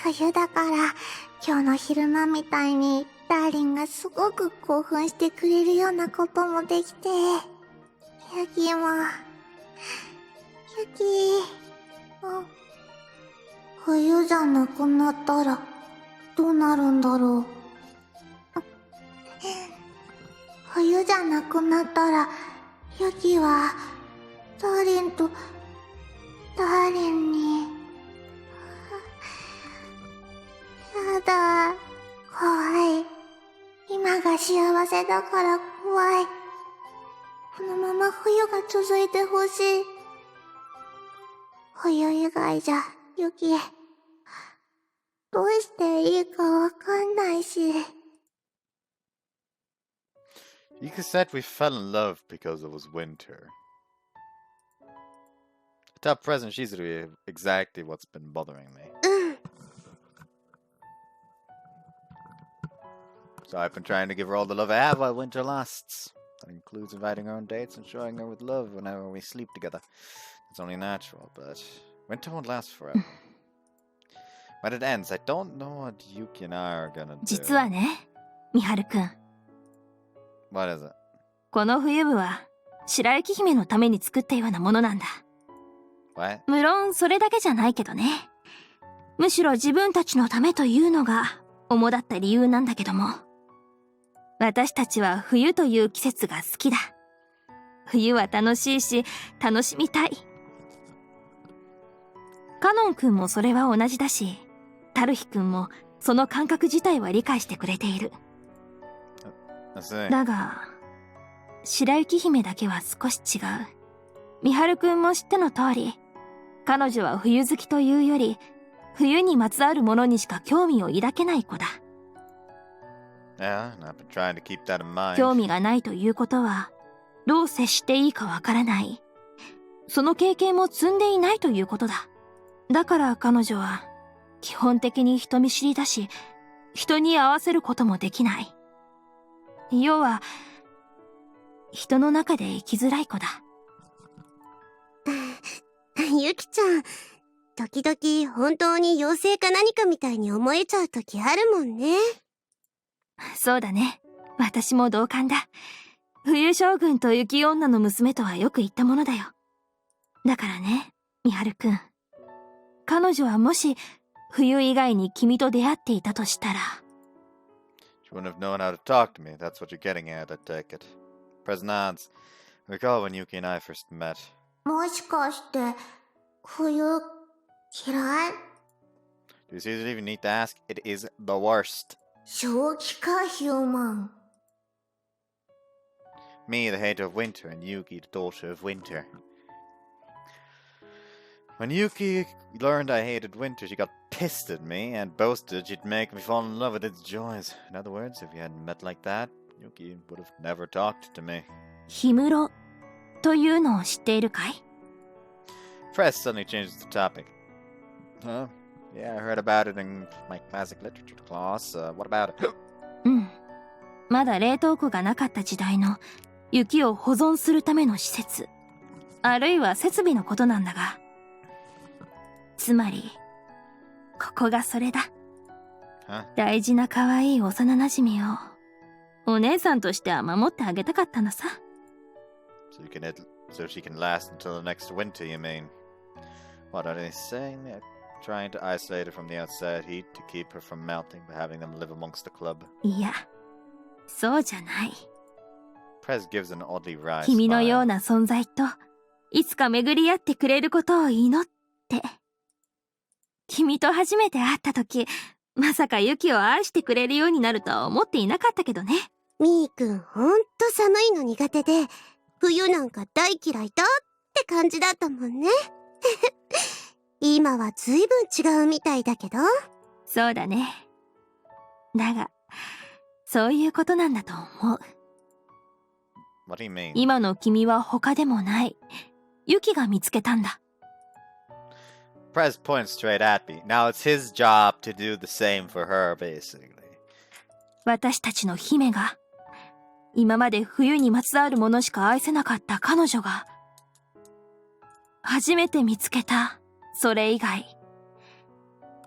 冬だから今日の昼間みたいにダーリンがすごく興奮してくれるようなこともできて。ゆきも。ゆき。冬じゃなくなったらどうなるんだろう。冬じゃなくなったら、ゆきは、ダーリンと、ダーリンに、やだ、怖い。今がが幸せだから怖い。このまま冬が続いてほしい。冬以外じゃ、ユキ、どうしていいかわかんないし。Yuki said we fell in love because it was winter. Tell President Shizuru exactly what's been bothering me. So I've been trying to give her all the love I have while winter lasts. That includes inviting her on dates and showing her with love whenever we sleep together. It's only natural, but winter won't last forever. When it ends, I don't know what Yuki and I are gonna do. 実はね、みはるくん。What is it? この冬部は白雪姫のために作ったようなものなんだ。What? 無論それだけじゃないけどね。むしろ自分たちのためというのが主だった理由なんだけども。私たちは冬という季節が好きだ。冬は楽しいし楽しみたい。カノン君もそれは同じだし、タルヒ君もその感覚自体は理解してくれている。だが、白雪姫だけは少し違う。みはるくんも知っての通り、彼女は冬好きというより、冬にまつわるものにしか興味を抱けない子だ。Yeah, I've been trying to keep that in mind. 興味がないということは、どう接していいかわからない。その経験も積んでいないということだ。だから彼女は、基本的に人見知りだし、人に合わせることもできない。要は、人の中で生きづらい子だ。ユキちゃん、時々本当に妖精か何かみたいに思えちゃう時あるもんね。そうだね。私も同感だ。冬将軍と雪女の娘とはよく言ったものだよ。だからね、みはるくん。彼女はもし、冬以外に君と出会っていたとしたら。She wouldn't have known how to talk to me. That's what you're getting at, I take it. President Hans, recall when Yuki and I first met. もしかして、冬、嫌い？ Do you seriously even need to ask? It is the worst. 正気か、ヒューマン。Me, the hater of winter, and Yuki, the daughter of winter. When Yuki learned I hated winter, she got pissed at me and boasted she'd make me fall in love with its joys. In other words, if you hadn't met like that, Yuki would have never talked to me. 氷室というのを知っているかい？ Press suddenly changes the topic. Huh? Yeah, I heard about it in my classic literature class. What about it? うん。まだ冷凍庫がなかった時代の雪を保存するための施設、あるいは設備のことなんだが。つまり、ここがそれだ。Huh? 大事な可愛い幼馴染を、お姉さんとしては守ってあげたかったのさ。So she can last until the next winter, you mean? What are they saying? They're trying to isolate her from the outside heat to keep her from melting by having them live amongst the club. いや、そうじゃない。Prez gives an oddly wry 君のよう smile. な存在と、いつか巡り合ってくれることを祈って。君と初めて会った時、まさかユキを愛してくれるようになるとは思っていなかったけどね。みーくん、ほんと寒いの苦手で、冬なんか大嫌いだって感じだったもんね。今はずいぶん違うみたいだけど。そうだね。だが、そういうことなんだと思う。What do you mean? 今の君は他でもない。ユキが見つけたんだ。Prez points straight at me. Now it's his job to do the same for her, basically. 私たちの姫が、今まで冬にまつわるものしか愛せなかった彼女が、初めて見つけた、それ以外、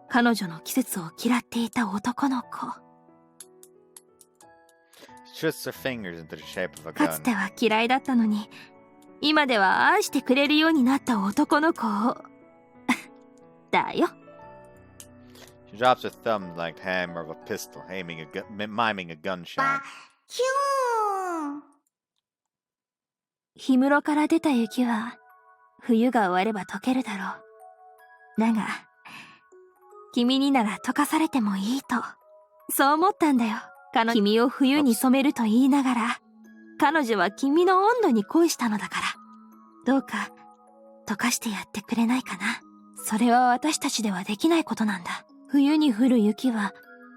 彼女の季節を嫌っていた男の子。She twists her fingers into the shape of a かつて gun. は嫌いだったのに、今では愛してくれるようになった男の子を。だよ。She drops her thumb like hammer of a pistol, miming a gunshot. キューン。氷室から出た雪は、冬が終われば溶けるだろう。だが、君になら溶かされてもいいと、そう思ったんだよ、君を冬に染めると言いながら、彼女は君の温度に恋したのだから。どうか、溶かしてやってくれないかな。それは私たちではできないことなんだ。冬に降る雪は、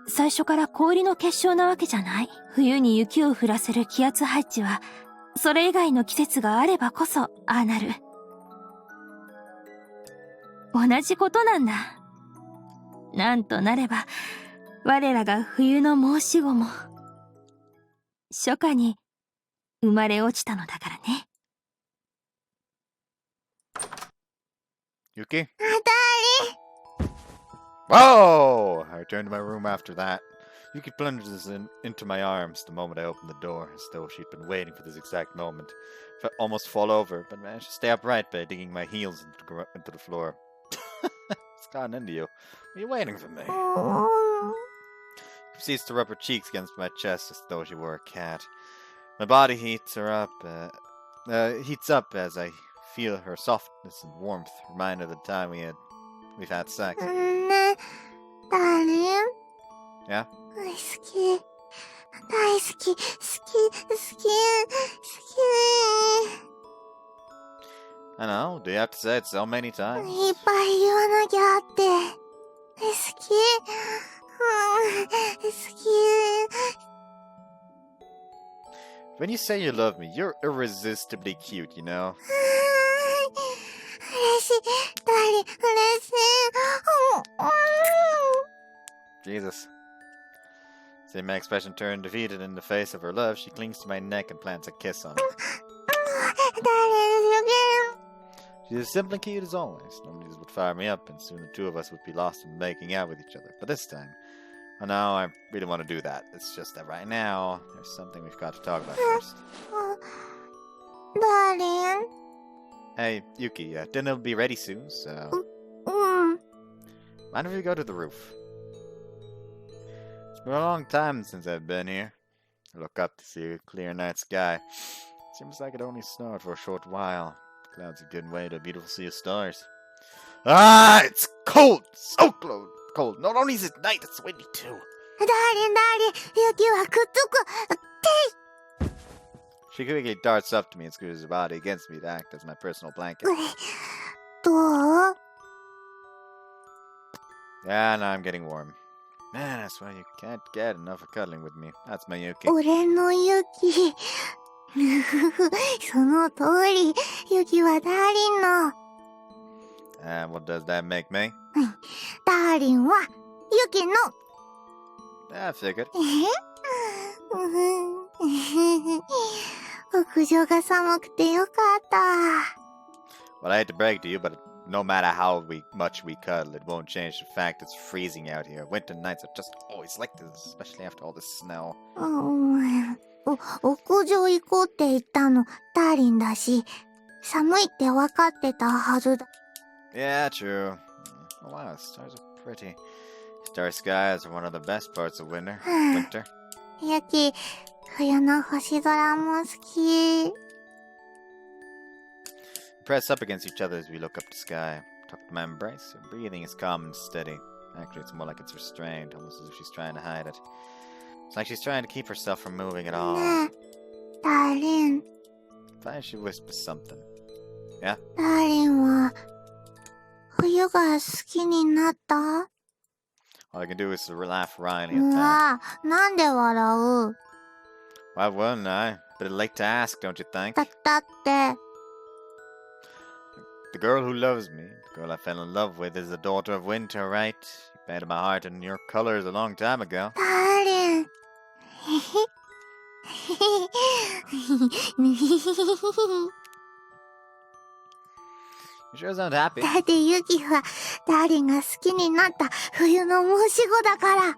最初から氷の結晶なわけじゃない。冬に雪を降らせる気圧配置は、それ以外の季節があればこそ、ああなる。同じことなんだ。なんとなれば、我らが冬の申し子も、初夏に生まれ落ちたのだからね。Yuki? Whoa! I returned to my room after that. Yuki plunges into my arms the moment I opened the door, as though she'd been waiting for this exact moment. I almost fall over, but managed to stay upright by digging my heels into the floor. It's gotten into you. Are you waiting for me? She proceeds to rub her cheeks against my chest as though she were a cat. My body heats up as I feel her softness and warmth, reminded of the time we've had sex. ね、ダーリン。Yeah? 好き。大好き。好き。I know. Do you have to say it so many いっ times? ぱい言わなきゃって。好き。好き。When you say you love me, you're irresistibly cute, you know? 嬉しい。ダーリン、嬉しい。Jesus. Seeing my expression turn defeated in the face of her love, she clings to my neck and plants a kiss on it. ダーリン、She's as simply cute as always. Normally this would fire me up, and soon the two of us would be lost in making out with each other. But this time, oh no, I really want to do that. It's just that right now, there's something we've got to talk about first. ダーリン。 Hey, Yuki, dinner will be ready soon, so... うん。 Mind if we go to the roof? It's been a long time since I've been here. I look up to see a clear night sky. Seems like it only snowed for a short while. The clouds have given way to a beautiful sea of stars. Ah, it's cold! So cold! Not only is it night, it's windy too. ダーリン、雪はくっつく。 She quickly darts up to me and screws her body against me to act as my personal blanket. どう？ Yeah, now I'm getting warm. Man, I swear you can't get enough of cuddling with me. That's my Yuki. 俺の雪。その通り、雪はダーリンの。 And what does that make me? ダーリンは雪の。 I figured. 屋上が寒くてよかった。 Well, I hate to break it to you, but no matter how much we cuddle, it won't change the fact it's freezing out here. Winter nights are just always like this, especially after all this snow. 屋上行こうって言ったのダーリンだし、寒いって分かってたはずだ。 Yeah, true. Oh wow, the stars are pretty. Star skies are one of the best parts of winter. 雪、冬の星空も好き。 We press up against each other as we look up to sky. Tucked in my embrace, her breathing is calm and steady. Actually, it's more like it's restrained, almost as if she's trying to hide it. It's like she's trying to keep herself from moving at all. ねえ、ダーリン。 Finally, she whispers something. Yeah? ダーリンは、冬が好きになった？ All I can do is to laugh wryly う at that. わぁ、なんで笑う？ Why wouldn't I? Bit late to ask, don't you think? だって、 The girl who loves me, the girl I fell in love with, is the daughter of winter, right? You painted my heart in your colors a long time ago. ダーリン。You sure sound happy. だってユキはダーリンが好きになった冬の申し子だから。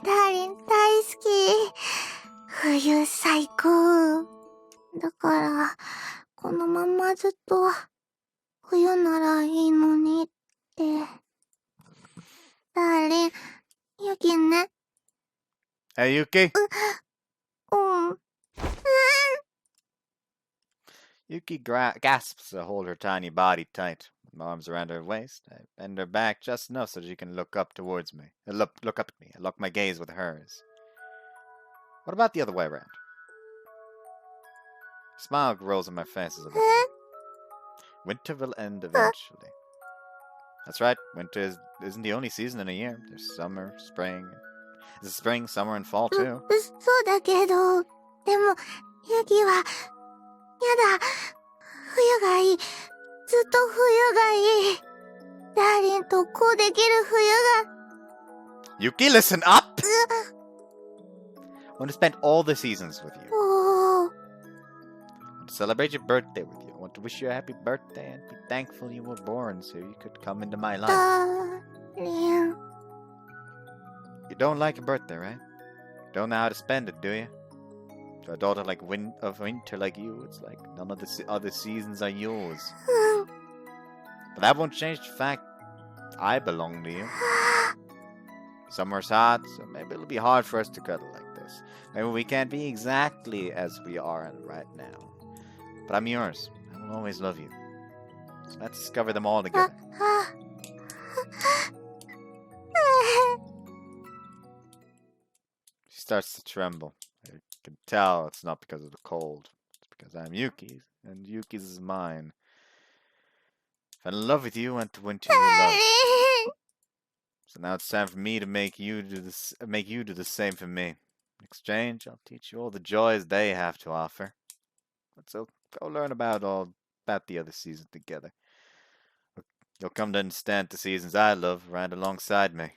ダーリン大好き。冬最高。だから、このままずっと冬ならいいのにって。ダーリン、ユキね。Hey, Yuki? うん。Yuki gasps to hold her tiny body tight. With my arms around her waist, I bend her back just enough so she can look up towards me. Look up at me. I lock my gaze with hers. What about the other way around? A smile grows on my face as I look at her. Winter will end eventually. That's right. Winter isn't the only season in a year. There's summer, spring. There's spring, summer, and fall too. そうだけど、でも、ユキは、やだ、冬がいい。ずっと冬がいい。ダーリンとこうできる冬が。Yuki, listen up! I want to spend all the seasons with you. おー。 I want to celebrate your birthday with you. I want to wish you a happy birthday and be thankful you were born so you could come into my life. ダーリン。 You don't like a birthday, right? Don't know how to spend it, do you? To a daughter like of winter like you, it's like none of the other seasons are yours. But that won't change the fact I belong to you. Summer's hot, so maybe it'll be hard for us to cuddle like this. Maybe we can't be exactly as we are right now. But I'm yours. I will always love you. So let's discover them all together. She starts to tremble. I can tell it's not because of the cold. It's because I'm Yuki's, and Yuki's is mine. I fell in love with you and to winter you love. So now it's time for me to make you do the same for me. In exchange, I'll teach you all the joys they have to offer. So go learn about the other seasons together. You'll come to understand the seasons I love right alongside me.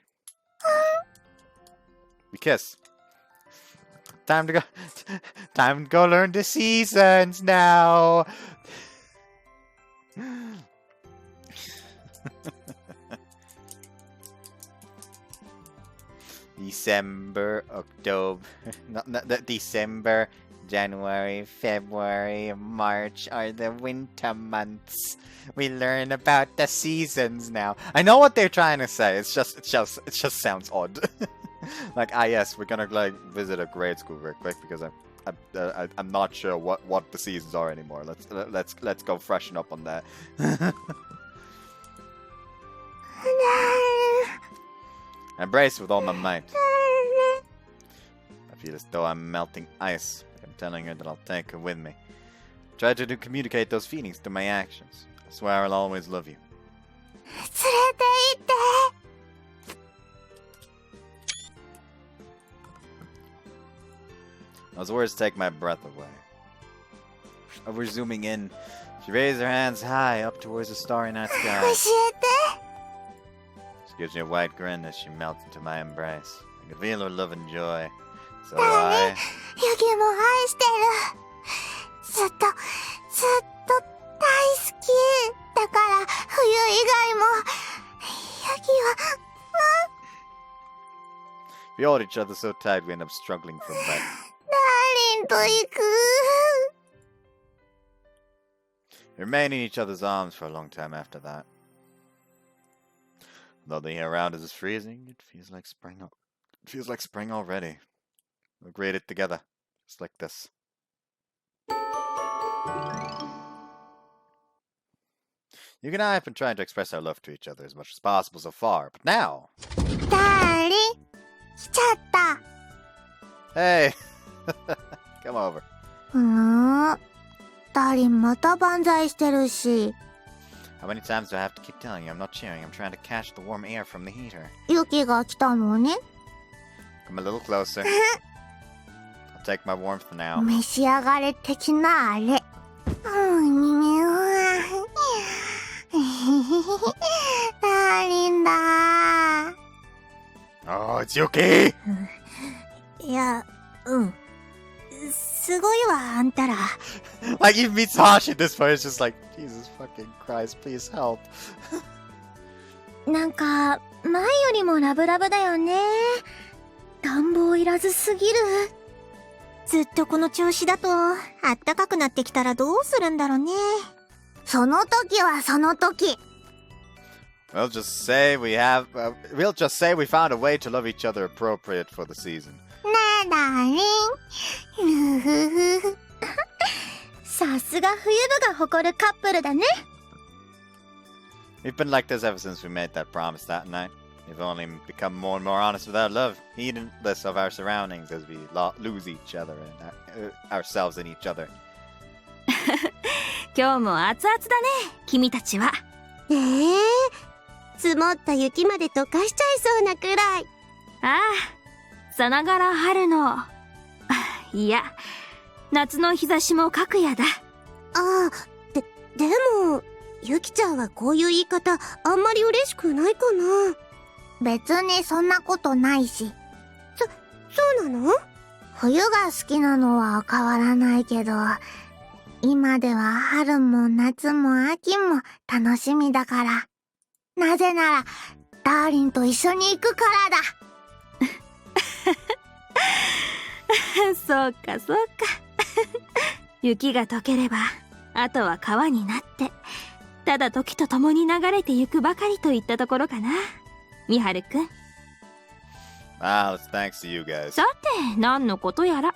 We kiss. Time to go learn the seasons now. December, October, not December, January, February, March are the winter months. We learn about the seasons now. I know what they're trying to say. It just sounds odd. Like, yes, we're gonna like visit a grade school real quick because I'm not sure what the seasons are anymore. Let's go freshen up on that. I embrace with all my might. I feel as though I'm melting ice. I'm telling her that I'll take her with me. Try to communicate those feelings through my actions. I swear I'll always love you. Those words take my breath away. As we're zooming in, she raises her hands high up towards the starry night sky. She gives me a wide grin as she melts into my embrace. I can feel her love and joy. So I... ユキも愛してる。ずっと大好き。だから冬以外もユキは。We hold each other so tight we end up struggling for breath. ダーリンと行く。We remain in each other's arms for a long time after that. Though the air around us is freezing, it feels like spring. It feels like spring already. We'll greet it together, just like this. You and I have been trying to express our love to each other as much as possible so far, but now... ダーリン、来ちゃった。 Hey! Come over. ダーリンまた万歳してるし。 How many times do I have to keep telling you I'm not cheering? I'm trying to catch the warm air from the heater. ユキが来たのね。 Come a little closer. I'll take my warmth now. 召し上がれ的なあれ。ダーリンだ。 Oh, it's Yuki! いや、すごいわ、あんたら。 Like, even Mitsuhashi at this point is just like, Jesus fucking Christ, please help. なんか、前よりもラブラブだよね。暖房いらずすぎる。ずっとこの調子だと、あったかくなってきたらどうするんだろうね。その時はその時。We'll just say we found a way to love each other appropriate for the season. ねえ、ダーリン。さすが冬部が誇るカップルだね。 We've been like this ever since we made that promise that night. We've only become more and more honest with our love, heedless of our surroundings as we lose each other and ourselves in each other. 今日も熱々だね、君たちは。積もった雪まで溶かしちゃいそうなくらい。ああ、さながら春のいや、夏の日差しもかくやだ。ああ、でもゆきちゃんはこういう言い方あんまり嬉しくないかな。別にそんなことないし。そうなの？冬が好きなのは変わらないけど、今では春も夏も秋も楽しみだから。なぜならダーリンと一緒に行くからだ。そうかそうか。雪が溶ければあとは川になってただ時とともに流れてゆくばかりといったところかな、みはるくん。Wow, it's thanks to you guys. さて何のことやら。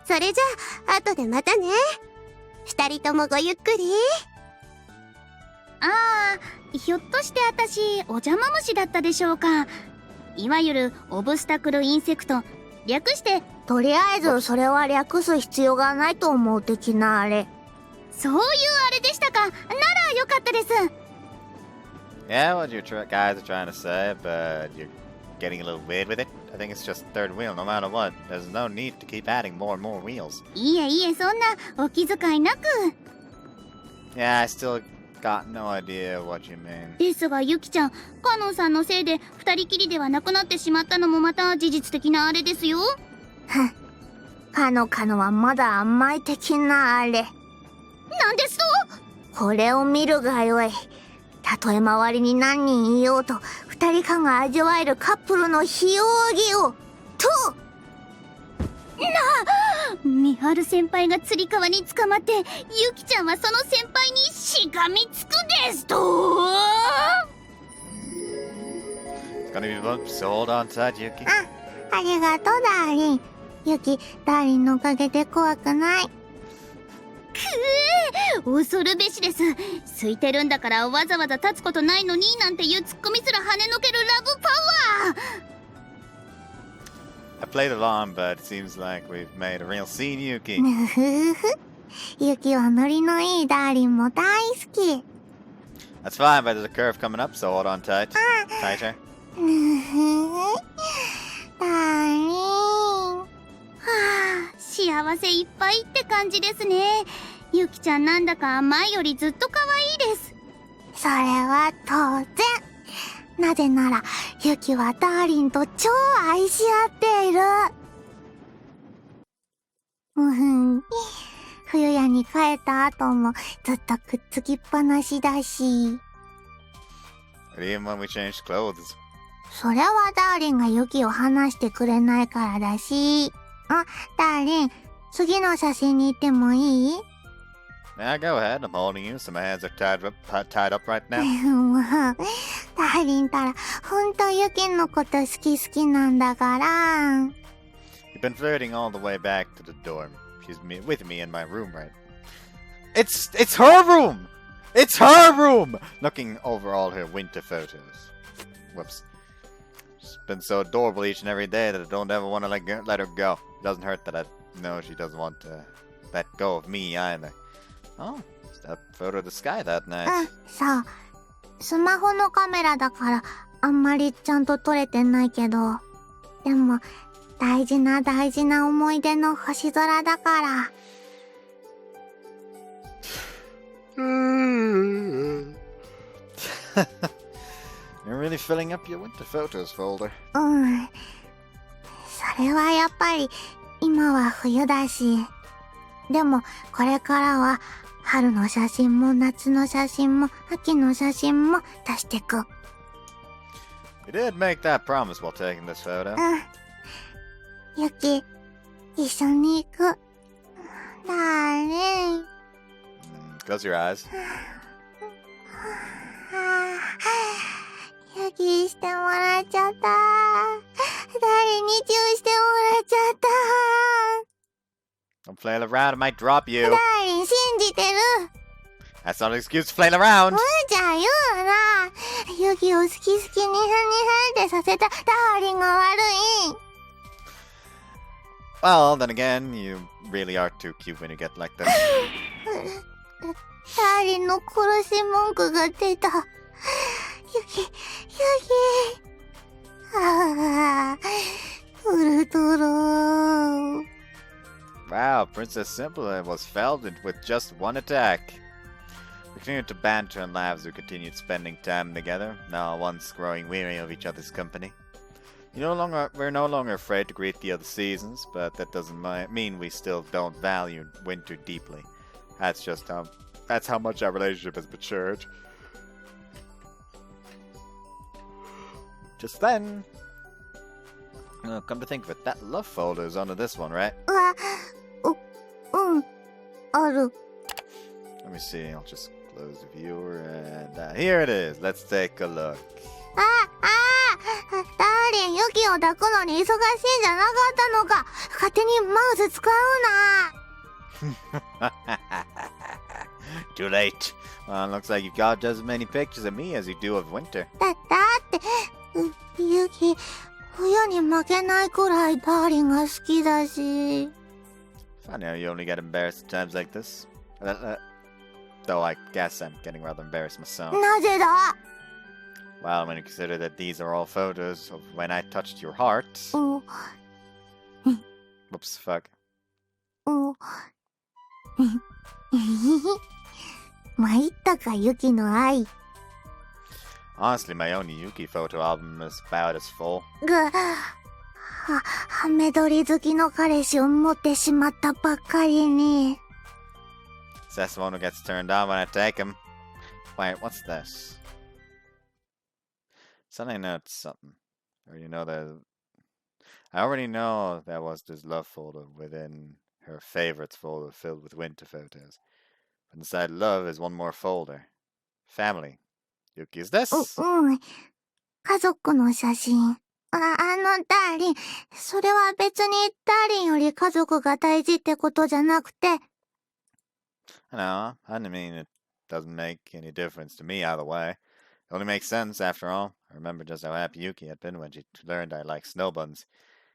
それじゃあ後でまたね。二人ともごゆっくり。ああ、ひょっとして私お邪魔虫だったでしょうか。いわゆるオブスタクルインセクト、略して。とりあえずそれは略す必要がないと思う的なあれ。そういうあれでしたか。ならよかったです。 Yeah, what you guys are trying to say, but you're getting a little weird with it. I think it's just third wheel no matter what. There's no need to keep adding more and more wheels. いえいえ、そんなお気遣いなく。 Yeah, I still got no idea what you mean. ですがゆきちゃん、カノンさんのせいで二人きりではなくなってしまったのもまた事実的なあれですよ。カノはまだ甘い的なあれ。なんですと？これを見るがよい。たとえ周りに何人いようと二人間が味わえるカップルの非容疑をと。みはる先輩がつり革に捕まってゆきちゃんはその先輩にしがみつくですと。 It's gonna be bumps, so hold on tight, Yuki. ありがとうダーリン。ゆき、ダーリンのおかげで怖くない。くえ、恐るべしです。空いてるんだからわざわざ立つことないのになんていうツッコミすら跳ねのけるラブパワー。 I played along, but it seems like we've made a real scene, Yuki. ぬふふ。ゆきはノリのいいダーリンも大好き。 That's fine, but there's a curve coming up, so hold on tight. Tighter. ぬふふ。ダーリン。はあ、幸せいっぱいって感じですね。ゆきちゃんなんだか前よりずっと可愛いです。それは当然。なぜならゆきはダーリンと超愛し合っている。冬屋に帰った後もずっとくっつきっぱなしだし。 Even when we changed clothes. それはダーリンがユキを離してくれないからだし。あ、ダーリン、次の写真に行ってもいい？ Yeah, go ahead. I'm holding you, so my hands are tied up right now. もうダーリンたらほんとユキのこと好きなんだから。 You've been flirting all the way back to the dorm. She's with me in my room, right? It's her room! It's her room! Looking over all her winter photos. Whoops. She's been so adorable each and every day that I don't ever want to let her go. It doesn't hurt that I know she doesn't want to let go of me either. Oh, it's that photo of the sky that night. そう。スマホのカメラだからあんまりちゃんと撮れてないけど。でも大事な思い出の星空だから。You're really filling up your winter photos folder. それはやっぱり今は冬だし。でもこれからは春の写真も夏の写真も秋の写真も出してく。You did make that promise while taking this photo. ユキ、一緒に行く。ダーリン。Close your eyes. ユキしてもらっちゃった。ダーリンにチューしてもらっちゃった。Don't flail around, I might drop you. ダーリン信じてる。 That's not an excuse to flail around. 無茶言うな。ユキを好き好きニハニハってさせたダーリンが悪い。Well, then again, you really are too cute when you get like this. ダーリンの殺し文句が出た。ユキ。ああ、ウルトロ。 Wow, Princess Simple was felled with just one attack. We continued to banter and laugh as we continued spending time together, now once growing weary of each other's company. We're no longer afraid to greet the other seasons, but that doesn't mean we still don't value winter deeply. That's how much our relationship has matured. Just then, come to think of it, that love folder is under this one, right? ある。 Let me see, I'll just close the viewer and here it is. Let's take a look. ダーリン、ユキを抱くのに忙しいんじゃなかったのか。勝手にマウス使うな。Too late. Well, looks like you've got just as many pictures of me as you do of winter. だって、ユキ、冬に負けないくらいダーリンが好きだし。Funny how you only get embarrassed at times like this. Though I guess I'm getting rather embarrassed myself. なぜだ？ Well, when you consider that these are all photos of when I touched your heart. Whoops, fuck. 参ったか、ユキの愛。 Honestly, my own Yuki photo album is about as full. ハメ撮り好きの彼氏を持ってしまったばっかりに。 That's the one who gets turned on when I take him. Wait, what's this? Suddenly notes something. I already know there was this love folder within her favorites folder filled with winter photos. But inside love is one more folder. Family. Yuki, is this? 家族の写真。ダーリン、それは別にダーリンより家族が大事ってことじゃなくて。No, I mean it doesn't make any difference to me either way. It only makes sense after all. I remember just how happy Yuki had been when she learned I like snowbuns.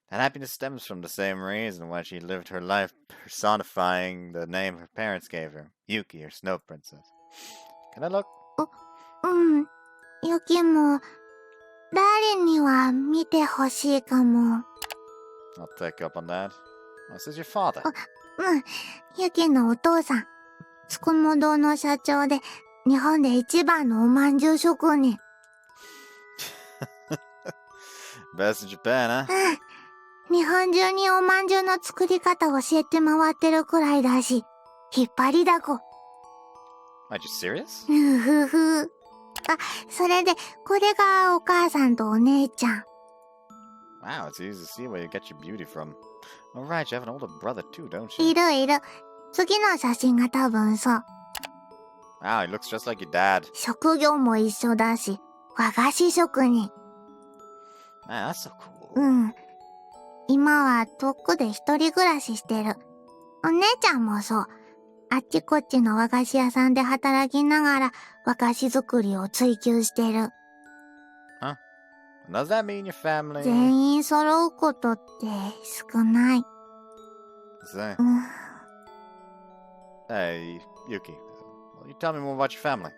That happiness stems from the same reason why she lived her life personifying the name her parents gave her, Yuki, or Snow Princess. Can I look? ユキも、ダーリンには見てほしいかも。I'll take up on that. Oh, this is your father. ユキのお父さん。つくも堂の社長で、日本で一番のおまんじゅう職人。Best in Japan, huh? 日本中におまんじゅうの作り方教えて回ってるくらいだし、引っ張りだこ。Are you serious? ふふ。それで、これがお母さんとお姉ちゃん。Wow, it's easy to see where you get your beauty from. Alright, you have an older brother too, don't you? いる。次の写真が多分そう。Wow, he looks just like your dad. 職業も一緒だし、和菓子職人。Man, that's so cool. 今は遠くで一人暮らししてる。お姉ちゃんもそう。あっちこっちの和菓子屋さんで働きながら和菓子作りを追求してる。Huh? Does that mean your family? 全員揃うことって少ない。Say. Hey, Yuki. Will you tell me more about your family?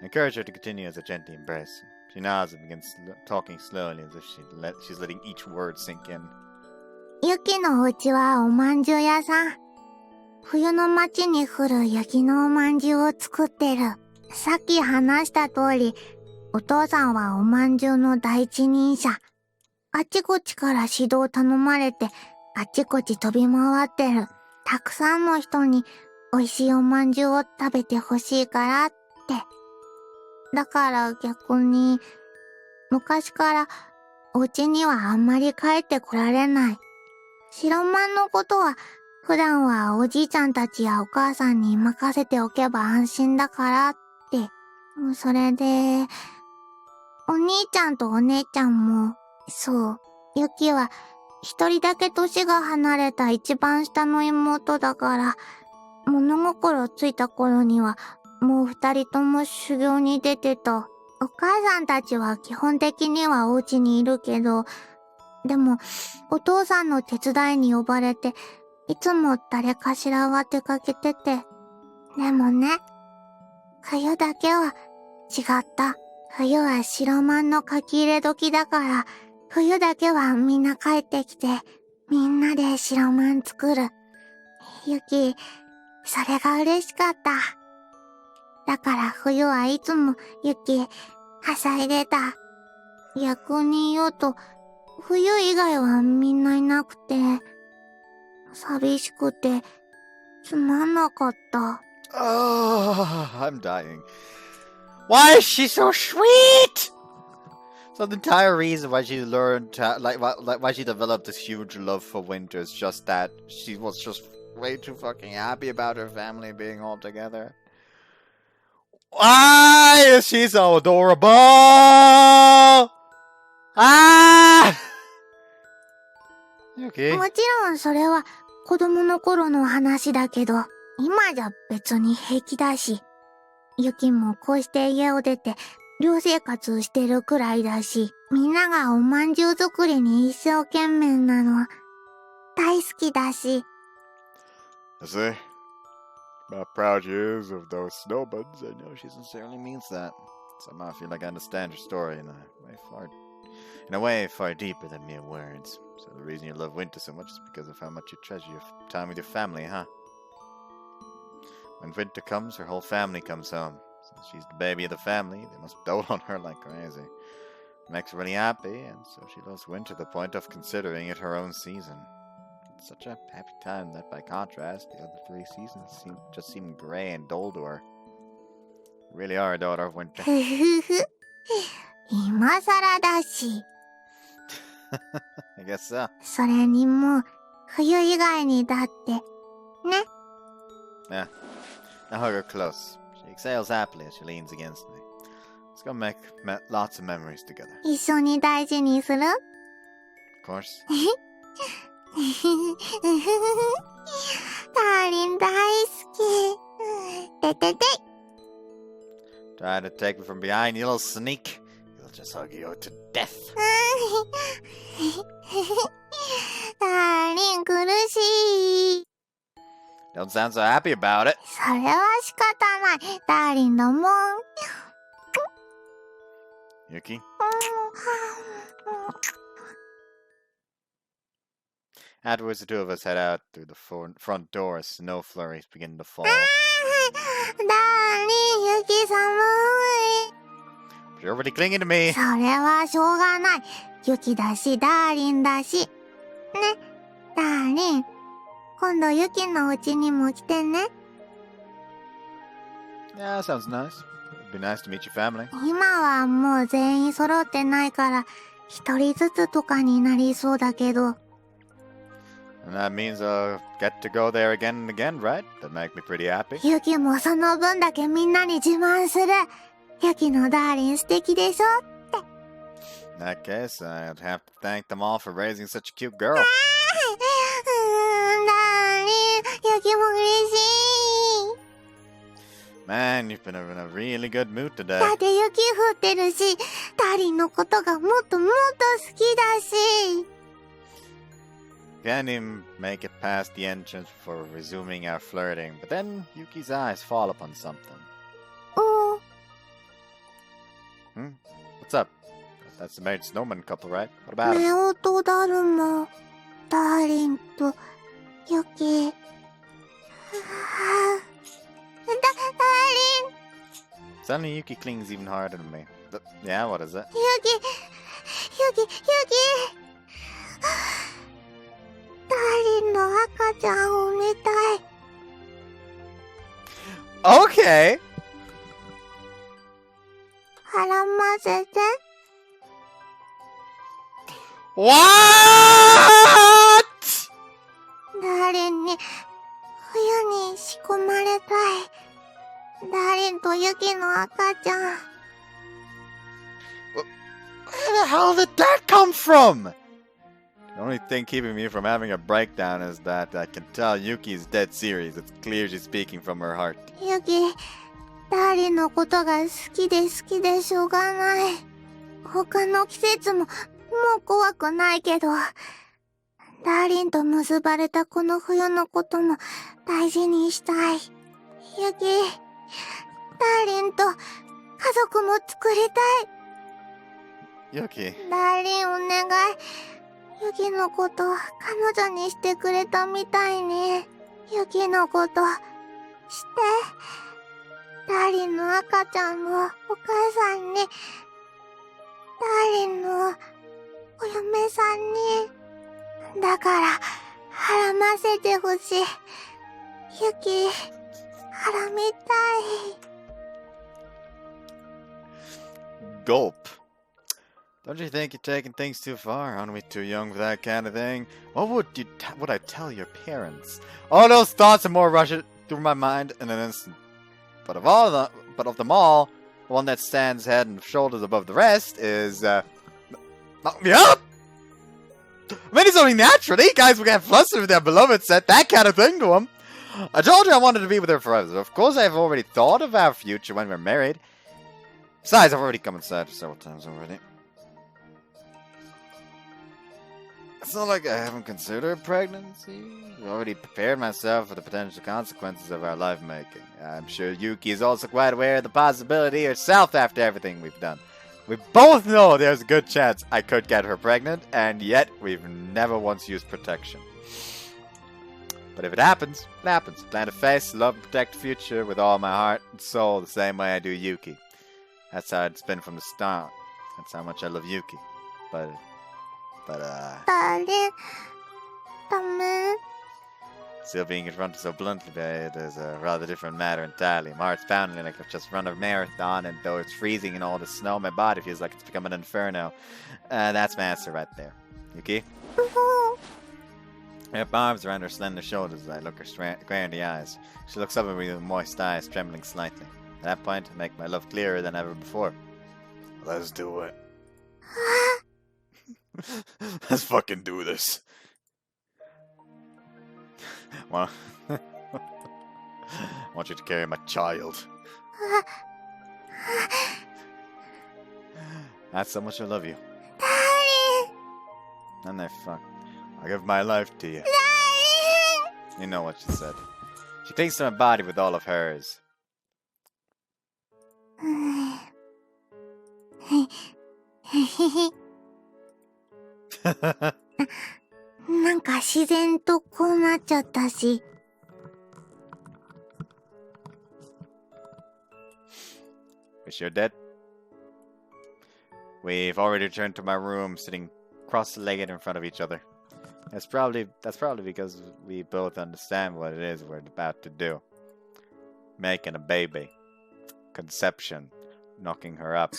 I encourage her to continue as I gently embrace her. She nods and begins talking slowly as if she's letting each word sink in. ユキのお家はおまんじゅう屋さん。冬の街に降る雪のおまんじゅうを作ってる。さっき話した通り、お父さんはおまんじゅうの第一人者。あちこちから指導頼まれて、あちこち飛び回ってる。たくさんの人に美味しいおまんじゅうを食べてほしいからって。だから逆に、昔からお家にはあんまり帰ってこられない。白まんのことは、普段はおじいちゃんたちやお母さんに任せておけば安心だからって。それで、お兄ちゃんとお姉ちゃんも、そう、ユキは一人だけ年が離れた一番下の妹だから、物心ついた頃には、もう二人とも修行に出てた。お母さんたちは基本的にはお家にいるけど、でも、お父さんの手伝いに呼ばれて、いつも誰かしらは出かけてて。でもね、冬だけは違った。冬は白まんの書き入れ時だから、冬だけはみんな帰ってきて、みんなで白まん作る。ユキ、それが嬉しかった。だから冬はいつもユキ、はしゃいでた。逆に言うと、冬以外はみんないなくて、寂しくて、つまんなかった。Oh, I'm dying. Why is she so sweet? So the entire reason why she learned to, why she developed this huge love for winter is just that she was just way too fucking happy about her family being all together. Why is she so adorable? Ah! Okay. もちろんそれは子供の頃の話だけど、今じゃ別に平気だし、ユキもこうして家を出て寮生活してるくらいだし、みんながおまんじゅう作りに一生懸命なの大好きだし。I see. How proud she is of those snowbuns. I know she sincerely means that. Somehow I feel like I understand her story in a way far deeper than mere words. So the reason you love winter so much is because of how much you treasure your time with your family, huh? When winter comes, her whole family comes home. Since she's the baby of the family, they must dote on her like crazy. It makes her really happy, and so she loves winter to the point of considering it her own season. It's such a happy time that, by contrast, the other three seasons just seem grey and dull to her. You really are a daughter of winter. ふふふ。今更だし。I guess so. それにもう、冬以外にだって、ね。Yeah. Now hug her close. She exhales happily as she leans against me. Let's go make lots of memories together. 一緒に大事にする？ Of course. ダーリン大好き。ててて。Try to take me from behind, you little sneak. You'll just hug you to death. ダーリン苦しい。Don't sound so happy about it. それは仕方ない。ダーリンだもん。Yuki? Afterwards, the two of us head out through the front door as snow flurries begin to fall. ダーリン、ユキ寒い。But you're already clinging to me. それはしょうがない。ユキだし、ダーリンだし。ね、ダーリン。今度ユキの家にも来てね。Yeah, sounds nice. It'd be nice to meet your family. 今はもう全員揃ってないから、一人ずつとかになりそうだけど。And that means I'll get to go there again and again, right? That'd make me pretty happy. ユキもその分だけみんなに自慢する。ユキのダーリン素敵でしょ？ In that case, I'd have to thank them all for raising such a cute girl. ダーリン、ユキも嬉しい。Man, you've been in a really good mood today. だって雪降ってるし、ダーリンのことがもっともっと好きだし。Can't even make it past the entrance before resuming our flirting, but then Yuki's eyes fall upon something. お What's up? That's the married snowman couple, right? What about 'em? 目音だるま、ダーリンとユキ。ダーリン。 Suddenly Yuki clings even harder to me. Yeah, what is it? ユキ。ダーリンの赤ちゃんを見たい。Okay! 絡ませて。What?ダーリンに冬に仕込まれたい。ダーリンとユキの赤ちゃん。Where the hell did that come from? The only thing keeping me from having a breakdown is that I can tell Yuki is dead serious. It's clear she's speaking from her heart. ユキ、ダーリンのことが好きで好きでしょうがない。他の季節ももう怖くないけど、ダーリンと結ばれたこの冬のことも大事にしたい。ユキ、ダーリンと家族も作りたい。Yuki. ダーリンお願い。ユキのこと彼女にしてくれたみたいね。ユキのことして。ダーリンの赤ちゃんのお母さんに、ダーリンのお嫁さんに、だから絡ませてほしい。ユキ、絡みたい。Gulp. Don't you think you're taking things too far? Aren't we too young for that kind of thing? What would I tell your parents? All those thoughts and more rush through my mind in an instant. But of them all, the one that stands head and shoulders above the rest is knock me up. I mean, it's only natural. These guys will get flustered if their beloved said that kind of thing to them. I told you I wanted to be with her forever. So of course, I've already thought of our future when we're married. Besides, I've already come inside several times already. It's not like I haven't considered pregnancy. I've already prepared myself for the potential consequences of our lovemaking. I'm sure Yuki is also quite aware of the possibility herself after everything we've done. We both know there's a good chance I could get her pregnant, and yet we've never once used protection. But if it happens, it happens. Plan to face, love, and protect the future with all my heart and soul the same way I do Yuki. That's how it's been from the start. That's how much I love Yuki. But ダーリン、ダメ。 Still being confronted so bluntly by it is a rather different matter entirely. My heart's pounding like I've just run a marathon, and though it's freezing and all the snow, my body feels like it's become an inferno. That's my answer right there. Yuki? I have my arms around her slender shoulders as I look her square in the eyes. She looks up at me with moist eyes, trembling slightly. At that point, I make my love clearer than ever before. Let's do it. Let's fucking do this. Well, I want you to carry my child. That's how much I love you. And they fuck. I'll give my life to you. You know what she said. She clings to my body with all of hers. なんか自然とこうなっちゃったし。Wish you're dead. We've already returned to my room, sitting cross-legged in front of each other. That's probably because we both understand what it is we're about to do. Making a baby. Conception. Knocking her up.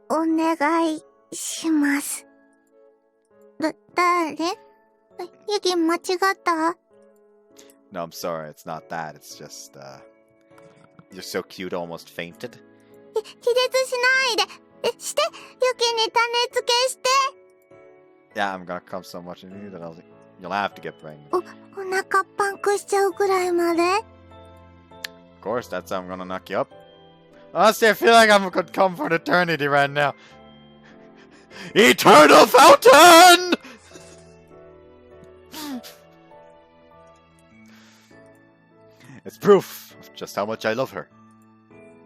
お願いします。誰？ユキ間違った？ No, I'm sorry, it's not that. It's just, you're so cute, almost fainted. 気絶しないで。して、ユキに種付けして。Yeah, I'm gonna come so much into you that you'll have to get pregnant. お腹パンクしちゃうくらいまで？ Of course, that's how I'm gonna knock you up. Honestly, I feel like I'm gonna come for an eternity right now. Eternal fountain! It's proof of just how much I love her.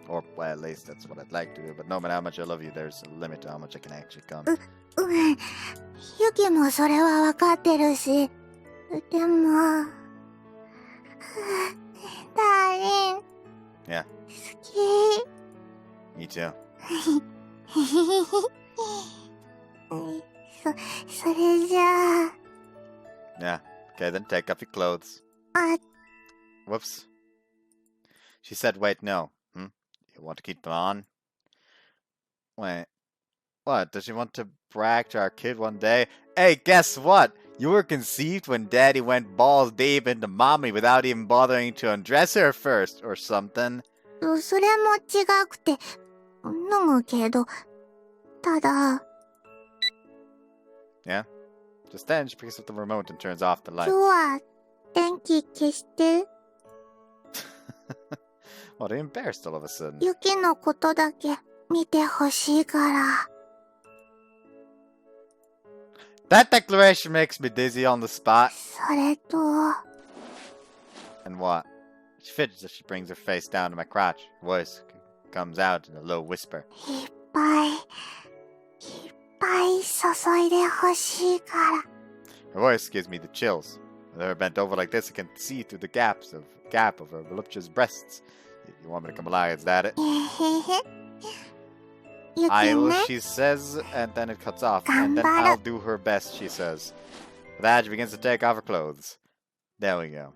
Or, well, at least that's what I'd like to do. But no matter how much I love you, there's a limit to how much I can actually come. ユキもそれはわかってるし。でも、ダーリン。Yeah. 好き。Me too. それじゃあ。 Yeah. Okay, then take off your clothes. Whoops. She said, wait, no. You want to keep them on? Wait. What? Does she want to brag to our kid one day? Hey, guess what? You were conceived when Daddy went balls deep into Mommy without even bothering to undress her first, or something. それも違くて、脱ぐけど、ただ、Yeah? Just then, she picks up the remote and turns off the 今 lights. 日は電気消して。What are you embarrassed all of a sudden? ユキのことだけ見てほしいから。That declaration makes me dizzy on the spot. それと、 And what? She fidgets as she brings her face down to my crotch. Her voice comes out in a low whisper. いっぱい注いでほしいから。 Her voice gives me the chills. With her bent over like this, I can see through the gap of her voluptuous breasts. You want me to come alive? Is that it? ユキ I'll, ね。 she says, and then it cuts off. And then I'll do her best, she says. With that, she begins to take off her clothes. There we go.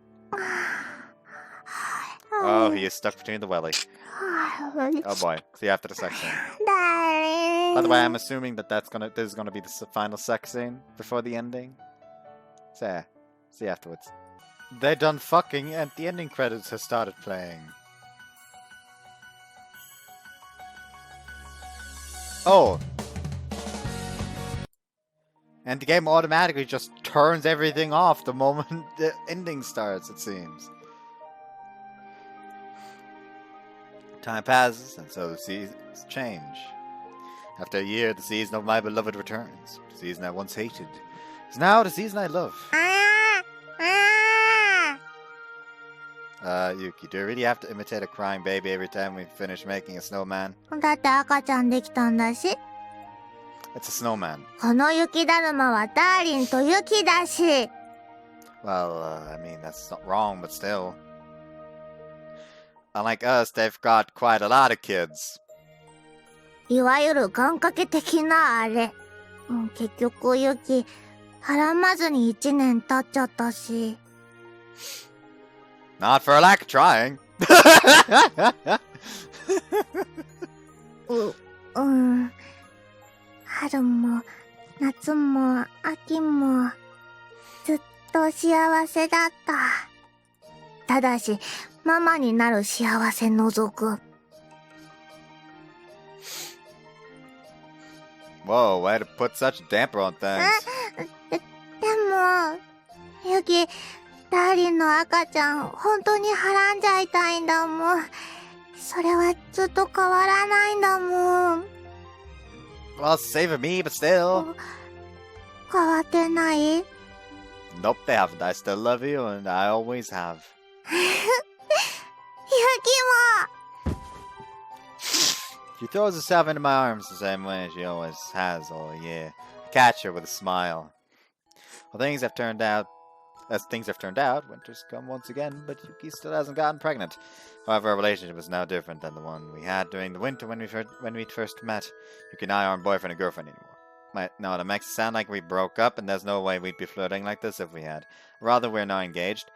Oh, he is stuck between the welly. Oh boy. See you after the sex scene. By the way, I'm assuming that this is gonna be the final sex scene before the ending. So, see you afterwards. They're done fucking, and the ending credits have started playing. Oh. And the game automatically just turns everything off the moment the ending starts, it seems. Time passes, and so the seasons change. After a year, the season of my beloved returns. The season I once hated is now the season I love. Yuki, do you really have to imitate a crying baby every time we finish making a snowman? だって赤ちゃんできたんだし。 It's a snowman. この雪だるまはダーリンとユキだし。 Well, I mean, that's not wrong, but still. Unlike us, they've got quite a lot of kids. いわゆる願掛け的なあれ。結局ユキ、はらまずに1年経っちゃったし。 Not for a lack of trying. 春も夏も秋もずっと幸せだった。ただしママになる幸せ除く。 Whoa, way to put such a damper on things. でもユキ、ダーリンの赤ちゃん本当にはらんじゃいたいんだもん。それはずっと変わらないんだもん。 Well, save me, but still. 変わってない？ Nope, they haven't. I still love you, and I always have. ユキも。 She throws herself into my arms the same way she always has all year. I catch her with a smile. Well, as things have turned out, winter's come once again, but Yuki still hasn't gotten pregnant. However, our relationship is now different than the one we had during the winter when we first met. Yuki and I aren't boyfriend and girlfriend anymore. No, that makes it sound like we broke up, and there's no way we'd be flirting like this if we had. Rather, we're now engaged.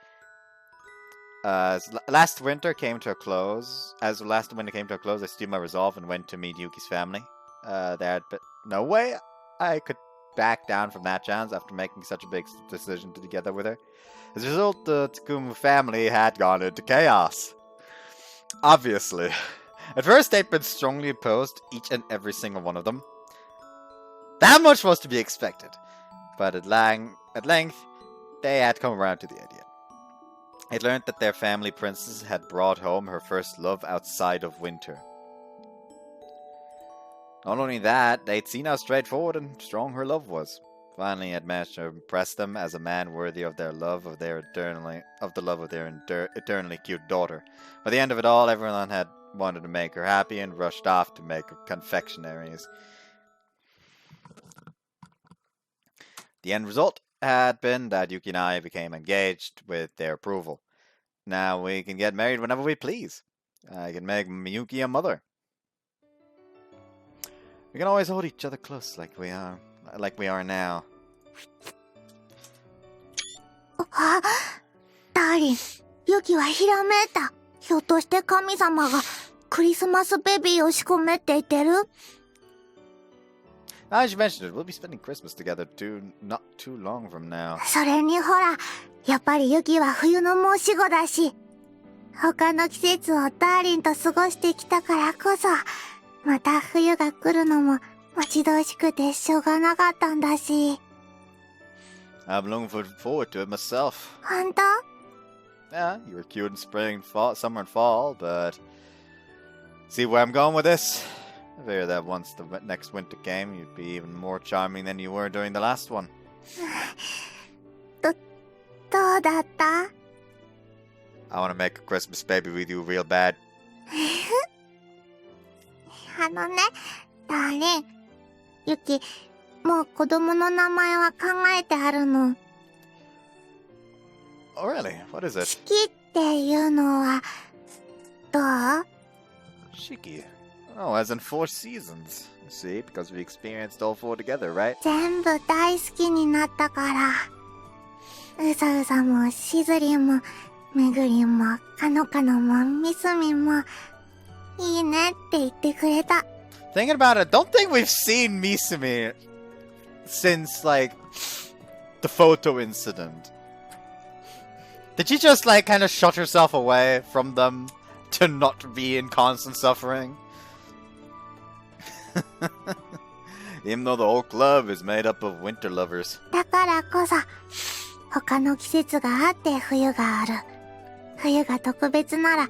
As last winter came to a close, I steeled my resolve and went to meet Yuki's family. There had been no way I could back down from that chance after making such a big decision together with her. As a result, the Takumu family had gone into chaos. Obviously. At first, they'd been strongly opposed, each and every single one of them. That much was to be expected. But at length, they had come around to the idea. They'd learned that their family princess had brought home her first love outside of winter. Not only that, they'd seen how straightforward and strong her love was. Finally, had managed to impress them as a man worthy of their love of their eternally cute daughter. By the end of it all, everyone had wanted to make her happy and rushed off to make confectionaries. The end result had been that Yuki and I became engaged with their approval. Now we can get married whenever we please. I can make Miyuki a mother. We can always hold each other close like we are now. あ、ダーリン、ユキはひらめいた。ひょっとして神様がクリスマスベビーを仕込めって言ってる？ Now that you mentioned it, we'll be spending Christmas together not too long from now. それにほら、やっぱりユキは冬の申し子だし、他の季節をダーリンと過ごしてきたからこそ、また冬が来るのも待ち遠しくてしょうがなかったんだし。I'm looking forward to it myself. 本当？ Yeah, you were cute in spring, fall, summer, and fall, but see where I'm going with this? I figure that once the next winter came, you'd be even more charming than you were during the last one. どうだった？ I want to make a Christmas baby with you real bad. あのね、ダーリン、ユキ、もう子供の名前は考えてあるの。 Oh, really? What is it? 四季っていうのは、どう？ Shiki. Oh, as in 4 seasons. See, because we experienced all 4 together, right? 全部大好きになったから。うさうさも、しずりも、めぐりも、かのかのも、みすみも、いいねって言ってくれた。 Thinking about it, don't think we've seen Misumi since, like, the photo incident. Did she just, like, kind of shut herself away from them to not be in constant suffering? Even though the whole club is made up of winter lovers. だからこそ、他の季節があって冬がある。冬が特別なら、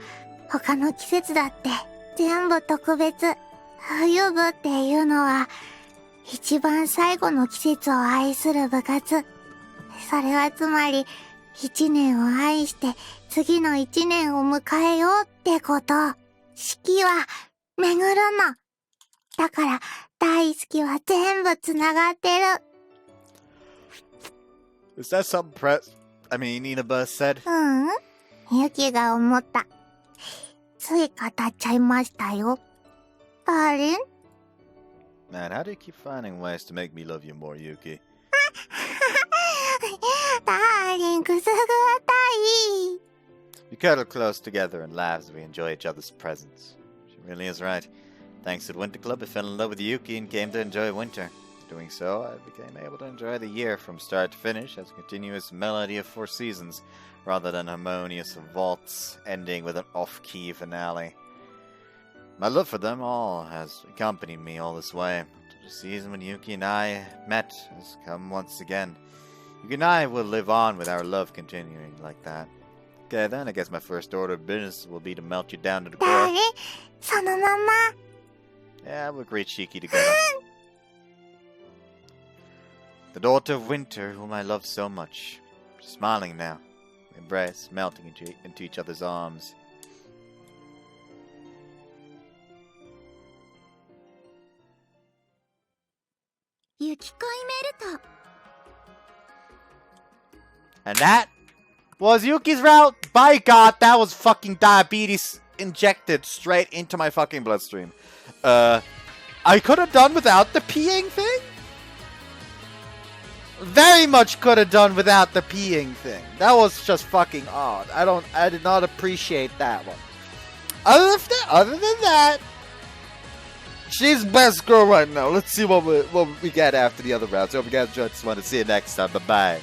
他の季節だって全部特別。冬部っていうのは、一番最後の季節を愛する部活。それはつまり、一年を愛して次の一年を迎えようってこと。四季は巡るの。だから大好きは全部つながってる。 Is that something Inaba said? ユキが思った。つい語っちゃいましたよ。ダーリン？ Man, how do you keep finding ways to make me love you more, Yuki? ダーリンくすぐったい。 We cuddle close together and laugh as we enjoy each other's presence. She really is right. Thanks to the Winter Club, I fell in love with Yuki and came to enjoy winter. Doing so, I became able to enjoy the year from start to finish as a continuous melody of 4 seasons, rather than harmonious vaults ending with an off-key finale. My love for them all has accompanied me all this way. The season when Yuki and I met has come once again. Yuki and I will live on with our love continuing like that. Okay, then I guess my first order of business will be to melt you down to the ダ core. ーリン、そのまま。 Yeah, we'll greet Shiki together. The daughter of winter, whom I love so much. Smiling now. We embrace, melting into each other's arms. Yukikoi And that was Yuki's route. By God, that was fucking diabetes injected straight into my fucking bloodstream. I could have done without the peeing thing. Very much could have done without the peeing thing. That was just fucking odd. I did not appreciate that one. Other than that, she's best girl right now. Let's see what we get after the other rounds. Hope you guys enjoyed this one and see you next time. Bye bye.